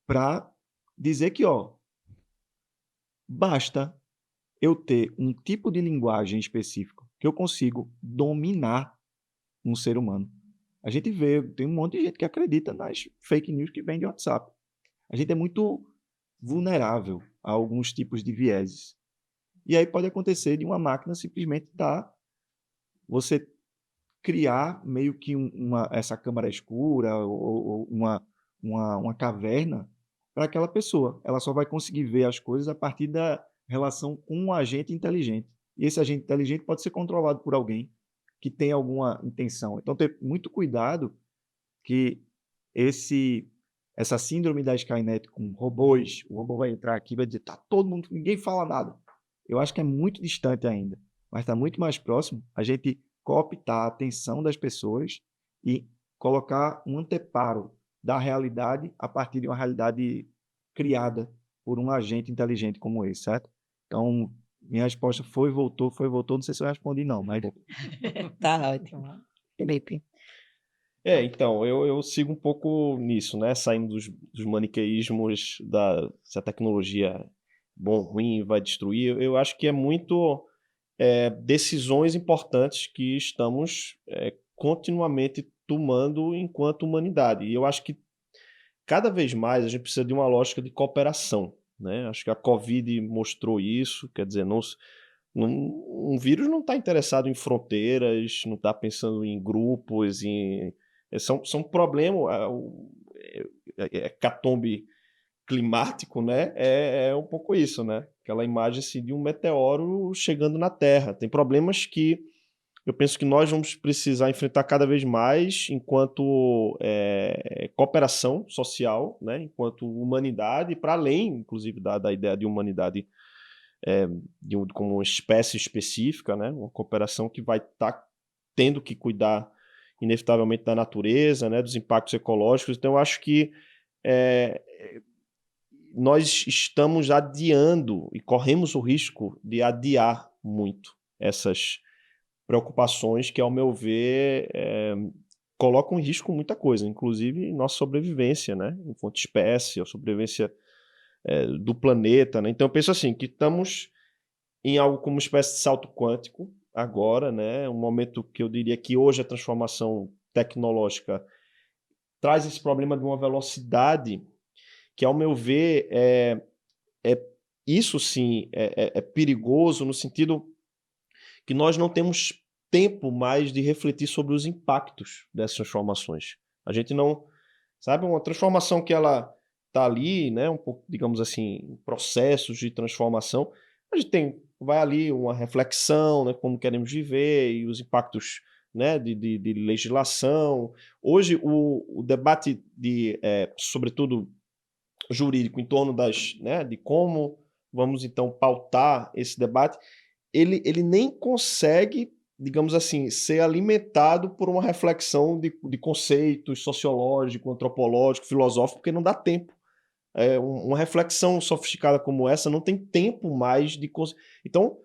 para dizer que, basta eu ter um tipo de linguagem específico que eu consigo dominar um ser humano. A gente vê, tem um monte de gente que acredita nas fake news que vem de WhatsApp. A gente é muito vulnerável a alguns tipos de vieses. E aí pode acontecer de uma máquina simplesmente você criar meio que essa câmara escura ou uma caverna para aquela pessoa. Ela só vai conseguir ver as coisas a partir da relação com um agente inteligente. E esse agente inteligente pode ser controlado por alguém que tem alguma intenção. Então, ter muito cuidado que essa síndrome da Skynet com robôs, o robô vai entrar aqui e vai dizer, tá todo mundo, ninguém fala nada. Eu acho que é muito distante ainda, mas está muito mais próximo a gente cooptar a atenção das pessoas e colocar um anteparo da realidade a partir de uma realidade criada por um agente inteligente como esse, certo? Então, minha resposta foi, voltou. Não sei se eu respondi não, mas... Tá ótimo. Felipe. Então, eu sigo um pouco nisso, né? Saindo dos maniqueísmos se a tecnologia é bom, ruim, vai destruir. Eu acho que é muito decisões importantes que estamos continuamente tomando enquanto humanidade. E eu acho que cada vez mais a gente precisa de uma lógica de cooperação, né? Acho que a Covid mostrou isso, quer dizer, um vírus não está interessado em fronteiras, não está pensando em grupos, são problemas, hecatombe climático, né? É um pouco isso, né? Aquela imagem assim, de um meteoro chegando na Terra. Tem problemas que eu penso que nós vamos precisar enfrentar cada vez mais enquanto cooperação social, né? Enquanto humanidade, para além, inclusive, da ideia de humanidade como uma espécie específica, né? Uma cooperação que vai estar tendo que cuidar inevitavelmente da natureza, né? Dos impactos ecológicos. Então, eu acho que nós estamos adiando e corremos o risco de adiar muito essas preocupações que, ao meu ver, colocam em risco muita coisa, inclusive nossa sobrevivência, né? Enquanto espécie, a sobrevivência do planeta, né? Então eu penso assim, que estamos em algo como uma espécie de salto quântico agora, né? Um momento que eu diria que hoje a transformação tecnológica traz esse problema de uma velocidade que, ao meu ver, isso sim é perigoso no sentido que nós não temos tempo mais de refletir sobre os impactos dessas transformações. A gente não... Sabe, uma transformação que ela está ali, né, um pouco, digamos assim, processos de transformação. A gente tem vai ali uma reflexão, né, como queremos viver e os impactos, né, de legislação. Hoje, o debate, sobretudo jurídico, em torno né, de como vamos, então, pautar esse debate, ele nem consegue, digamos assim, ser alimentado por uma reflexão de conceitos sociológico, antropológico, filosófico, porque não dá tempo. Uma reflexão sofisticada como essa não tem tempo mais de... Então,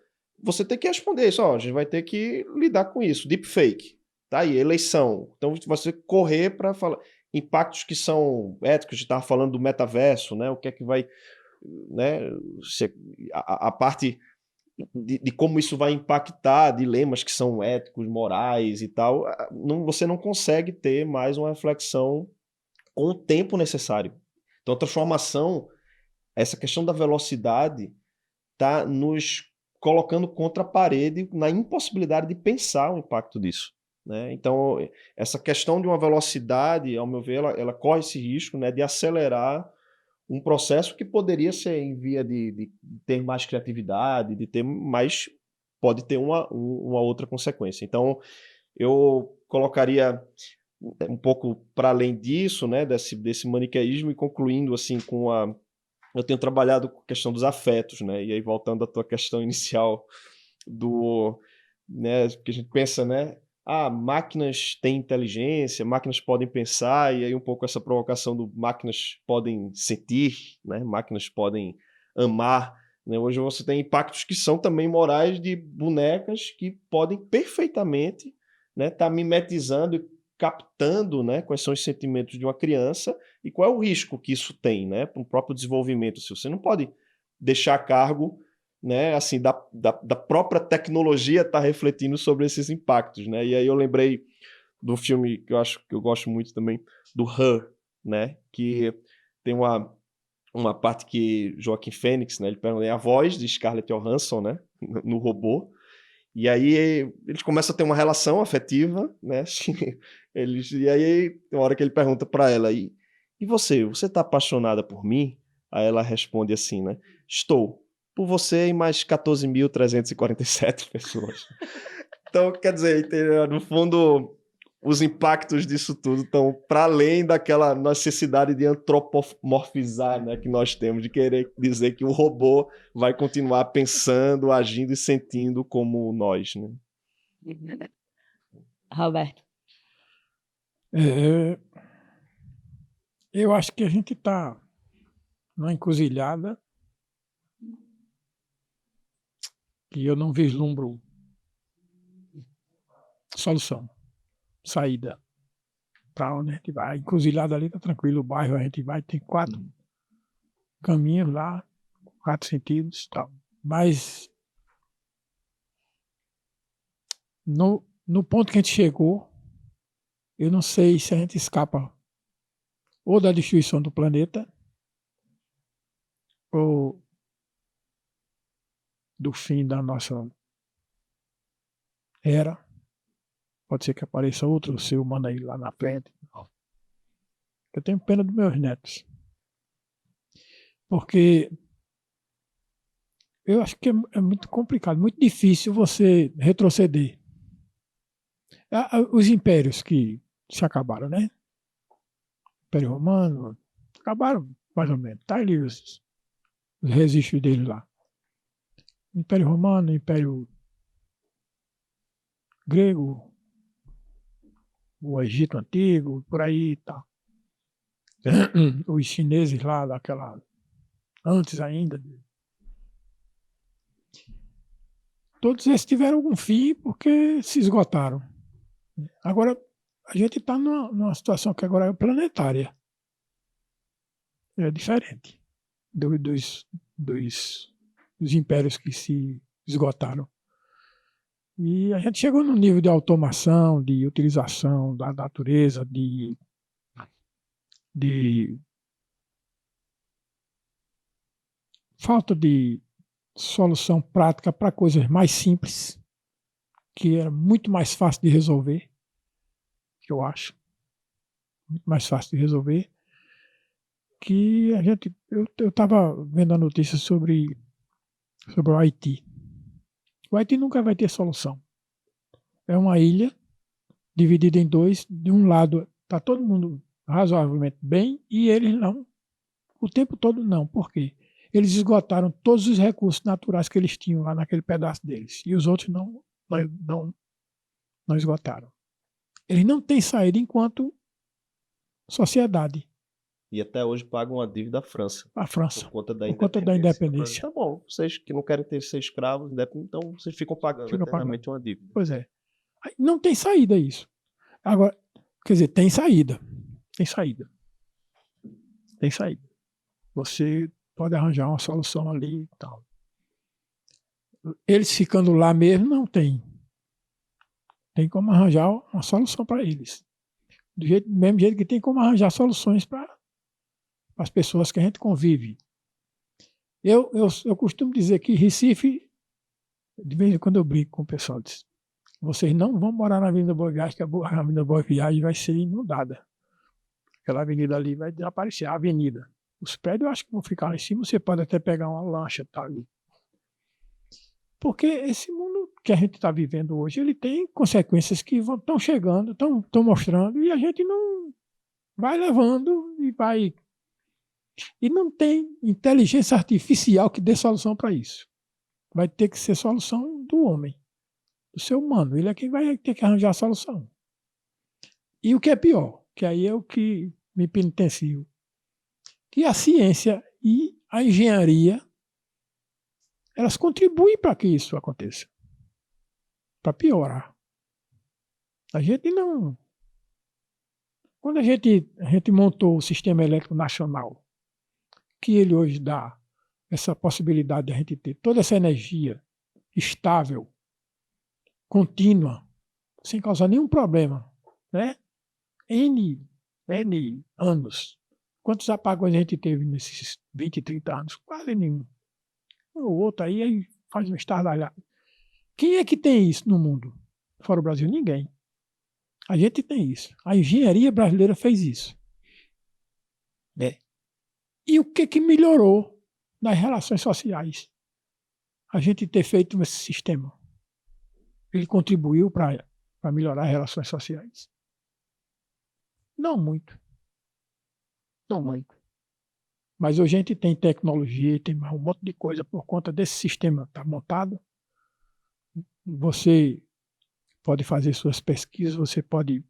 você tem que responder isso. Ó, a gente vai ter que lidar com isso. Deepfake. Tá aí, eleição. Então, você correr para falar... Impactos que são éticos, a gente estava falando do metaverso, né? O que é que vai... Né? A parte de como isso vai impactar dilemas que são éticos, morais e tal, você não consegue ter mais uma reflexão com o tempo necessário. Então, a transformação, essa questão da velocidade, está nos colocando contra a parede na impossibilidade de pensar o impacto disso. Né? Então, essa questão de uma velocidade, ao meu ver, ela corre esse risco, né, de acelerar um processo que poderia ser em via de ter mais criatividade, de ter mais... pode ter uma outra consequência. Então, eu colocaria um pouco para além disso, né, desse maniqueísmo, e concluindo assim com eu tenho trabalhado com a questão dos afetos, né, e aí voltando à tua questão inicial né, que a gente pensa, né, máquinas têm inteligência, máquinas podem pensar, e aí um pouco essa provocação do máquinas podem sentir, né, máquinas podem amar, né, hoje você tem impactos que são também morais de bonecas que podem perfeitamente, né, tá mimetizando e captando, né, quais são os sentimentos de uma criança e qual é o risco que isso tem, né, para o próprio desenvolvimento. Se você não pode deixar a cargo, né, assim, da própria tecnologia estar refletindo sobre esses impactos, né? E aí eu lembrei do filme que eu acho que eu gosto muito também, do Her, né, que tem uma parte que Joaquin Phoenix, né, ele pega a voz de Scarlett Johansson, né, no robô. E aí eles começam a ter uma relação afetiva, né? E aí, tem uma hora que ele pergunta para ela, e você tá apaixonada por mim? Aí ela responde assim, né? Estou. Por você e mais 14.347 pessoas. Então, quer dizer, no fundo, os impactos disso tudo estão para além daquela necessidade de antropomorfizar, né, que nós temos, de querer dizer que o robô vai continuar pensando, agindo e sentindo como nós, né? Roberto. Eu acho que a gente está numa encruzilhada que eu não vislumbro solução, saída. Para onde a gente vai? A encruzilhada ali está tranquilo, o bairro a gente vai, tem 4 caminhos lá, 4 sentidos e tal. Mas no ponto que a gente chegou, eu não sei se a gente escapa ou da destruição do planeta ou do fim da nossa era. Pode ser que apareça outro ser humano aí lá na frente. Eu tenho pena dos meus netos. Porque eu acho que é muito complicado, muito difícil você retroceder. Os impérios que se acabaram, né? Império Romano, acabaram mais ou menos. Tá ali os registros deles lá. Império Romano, Império Grego, o Egito Antigo, por aí e tal. Os chineses lá, antes ainda. Todos esses tiveram algum fim porque se esgotaram. Agora, a gente está numa situação que agora é planetária. É diferente dos impérios que se esgotaram. E a gente chegou num nível de automação, de utilização da natureza, de falta de solução prática para coisas mais simples, que era muito mais fácil de resolver, eu acho. Muito mais fácil de resolver. Que eu estava vendo a notícia sobre o Haiti. O Haiti nunca vai ter solução. É uma ilha dividida em dois. De um lado está todo mundo razoavelmente bem e eles não. O tempo todo não. Por quê? Eles esgotaram todos os recursos naturais que eles tinham lá naquele pedaço deles. E os outros não esgotaram. Eles não têm saída enquanto sociedade. E até hoje pagam uma dívida à França. A França. Por conta da Por conta da independência. Tá bom, vocês que não querem ser escravos, então vocês ficam pagando eternamente uma dívida. Pois é. Não tem saída isso. Agora, quer dizer, tem saída. Tem saída. Tem saída. Você pode arranjar uma solução ali e tal. Eles ficando lá mesmo, não tem. Tem como arranjar uma solução para eles. Do mesmo jeito que tem como arranjar soluções para as pessoas que a gente convive. Eu costumo dizer que Recife, de vez em quando eu brinco com o pessoal, diz, vocês não vão morar na Avenida Boa Viagem, que a Avenida Boa Viagem vai ser inundada. Aquela avenida ali vai desaparecer, a avenida. Os prédios eu acho que vão ficar lá em cima, você pode até pegar uma lancha, tá ali. Porque esse mundo que a gente está vivendo hoje, ele tem consequências que estão chegando, estão mostrando, e a gente não vai levando e vai. E não tem inteligência artificial que dê solução para isso. Vai ter que ser solução do homem, do ser humano. Ele é quem vai ter que arranjar a solução. E o que é pior, que aí é o que me penitencio, que a ciência e a engenharia elas contribuem para que isso aconteça. Para piorar. A gente não. Quando a gente montou o Sistema Elétrico Nacional, que ele hoje dá essa possibilidade de a gente ter toda essa energia estável, contínua, sem causar nenhum problema, né? N anos. Quantos apagões a gente teve nesses 20, 30 anos? Quase nenhum. O outro aí faz um estardalhado. Quem é que tem isso no mundo? Fora o Brasil? Ninguém. A gente tem isso. A engenharia brasileira fez isso. E o que melhorou nas relações sociais? A gente ter feito esse sistema. Ele contribuiu para melhorar as relações sociais? Não muito. Não muito. Mas hoje a gente tem tecnologia, tem um monte de coisa por conta desse sistema que está montado. Você pode fazer suas pesquisas, você pode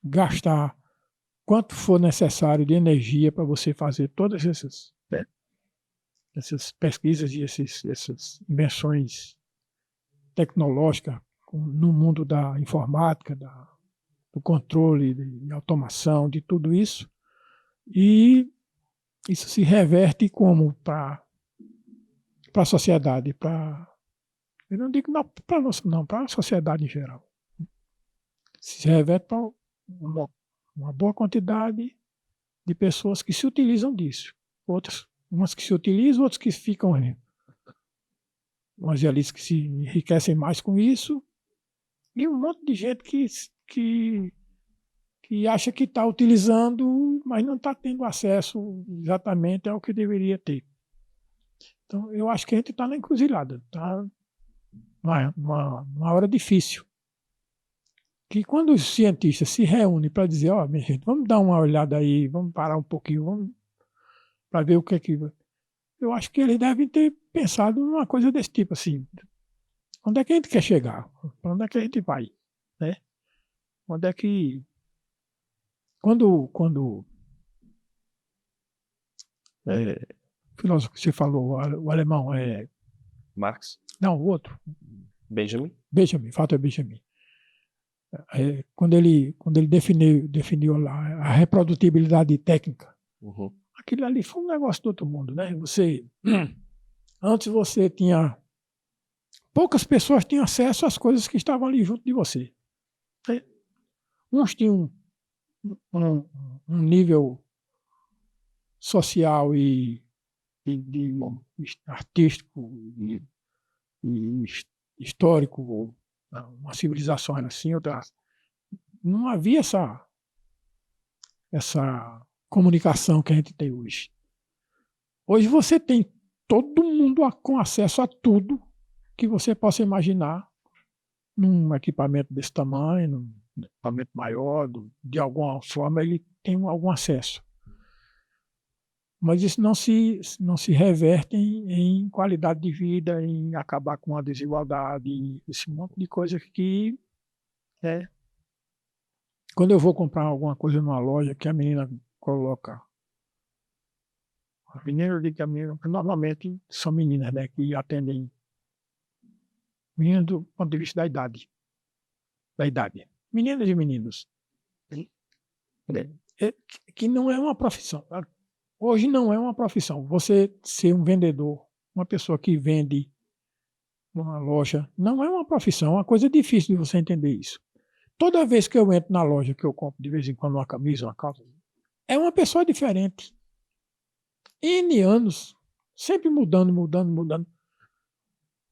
gastar quanto for necessário de energia para você fazer todas essas pesquisas e essas invenções tecnológicas no mundo da informática, do controle, de automação, de tudo isso. E isso se reverte como para a sociedade, eu não digo para nós, não, para a sociedade em geral. Se reverte para uma boa quantidade de pessoas que se utilizam disso. Umas que se utilizam, outras que ficam umas elites que se enriquecem mais com isso, e um monte de gente que acha que está utilizando, mas não está tendo acesso exatamente ao que deveria ter. Então, eu acho que a gente está na encruzilhada, está numa hora difícil. Que quando os cientistas se reúnem para dizer, minha gente, vamos dar uma olhada aí, vamos parar um pouquinho, para ver o que é que... Eu acho que eles devem ter pensado numa coisa desse tipo, assim. Onde é que a gente quer chegar? Para onde é que a gente vai? Né? Onde é que... Quando o filósofo que você falou, o alemão, Marx? Não, o outro. Benjamin, fato é Benjamin. Quando ele definiu lá a reprodutibilidade técnica, aquilo ali foi um negócio do outro mundo, né? Antes você tinha... Poucas pessoas tinham acesso às coisas que estavam ali junto de você. Uns tinham um nível social e artístico e histórico, uma civilização era assim, outra. Não havia essa comunicação que a gente tem hoje. Hoje você tem todo mundo com acesso a tudo que você possa imaginar num equipamento desse tamanho, num equipamento maior, de alguma forma ele tem algum acesso. Mas isso não se reverte em qualidade de vida, em acabar com a desigualdade, esse monte de coisa que quando eu vou comprar alguma coisa numa loja que a menina coloca. A menina, eu digo que a menina, normalmente são meninas, né, que atendem meninas do ponto de vista da idade. Meninas e meninos. Que não é uma profissão. Hoje não é uma profissão. Você ser um vendedor, uma pessoa que vende numa loja, não é uma profissão. É uma coisa difícil de você entender isso. Toda vez que eu entro na loja, que eu compro de vez em quando uma camisa, uma calça, é uma pessoa diferente. N anos, sempre mudando.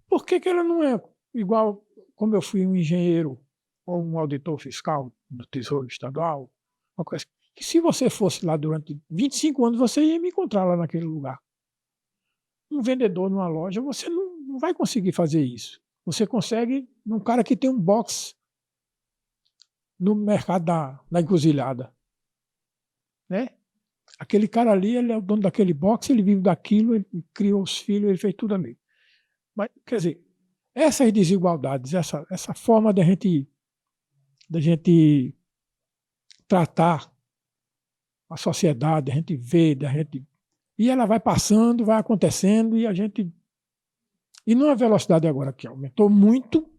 Por que ela não é igual como eu fui um engenheiro ou um auditor fiscal do Tesouro Estadual? Uma coisa que se você fosse lá durante 25 anos, você ia me encontrar lá naquele lugar. Um vendedor numa loja, você não vai conseguir fazer isso. Você consegue num cara que tem um box no mercado da encruzilhada. Né? Aquele cara ali, ele é o dono daquele box, ele vive daquilo, ele criou os filhos, ele fez tudo ali. Mas, quer dizer, essas desigualdades, essa forma da gente tratar a sociedade, a gente vê, e ela vai passando, vai acontecendo, e numa velocidade agora que aumentou muito,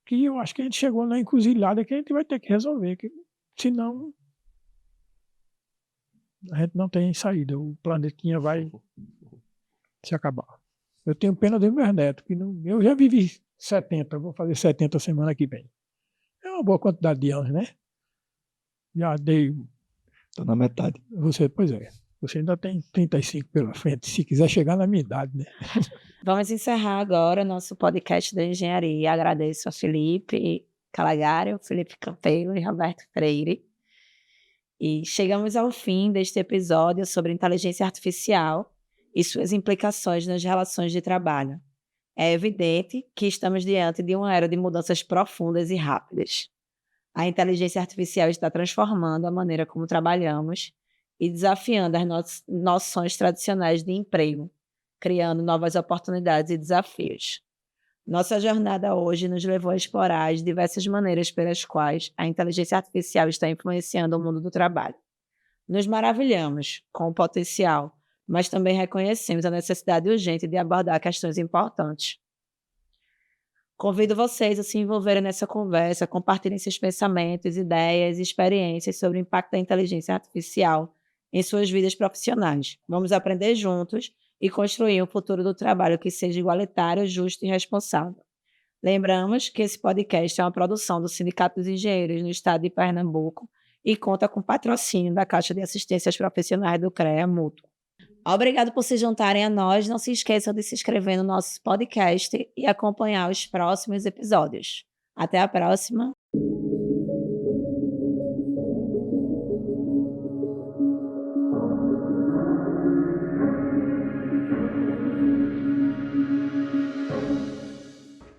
que eu acho que a gente chegou na encruzilhada que a gente vai ter que resolver, que senão a gente não tem saída, o planetinha vai se acabar. Eu tenho pena dos meus netos, que não, eu já vivi 70, vou fazer 70 semana que vem. É uma boa quantidade de anos, né? Já dei. Estou na metade. Pois é. Você ainda tem 35 pela frente, se quiser chegar na minha idade, né? Vamos encerrar agora nosso podcast da engenharia. Agradeço a Felipe Calagari, Felipe Campelo e Roberto Freire. E chegamos ao fim deste episódio sobre inteligência artificial e suas implicações nas relações de trabalho. É evidente que estamos diante de uma era de mudanças profundas e rápidas. A inteligência artificial está transformando a maneira como trabalhamos e desafiando as noções tradicionais de emprego, criando novas oportunidades e desafios. Nossa jornada hoje nos levou a explorar as diversas maneiras pelas quais a inteligência artificial está influenciando o mundo do trabalho. Nos maravilhamos com o potencial, mas também reconhecemos a necessidade urgente de abordar questões importantes. Convido vocês a se envolverem nessa conversa, compartilhem seus pensamentos, ideias e experiências sobre o impacto da inteligência artificial em suas vidas profissionais. Vamos aprender juntos e construir um futuro do trabalho que seja igualitário, justo e responsável. Lembramos que esse podcast é uma produção do Sindicato dos Engenheiros no estado de Pernambuco e conta com patrocínio da Caixa de Assistência aos Profissionais do CREA Mútuo. Obrigado por se juntarem a nós. Não se esqueçam de se inscrever no nosso podcast e acompanhar os próximos episódios. Até a próxima.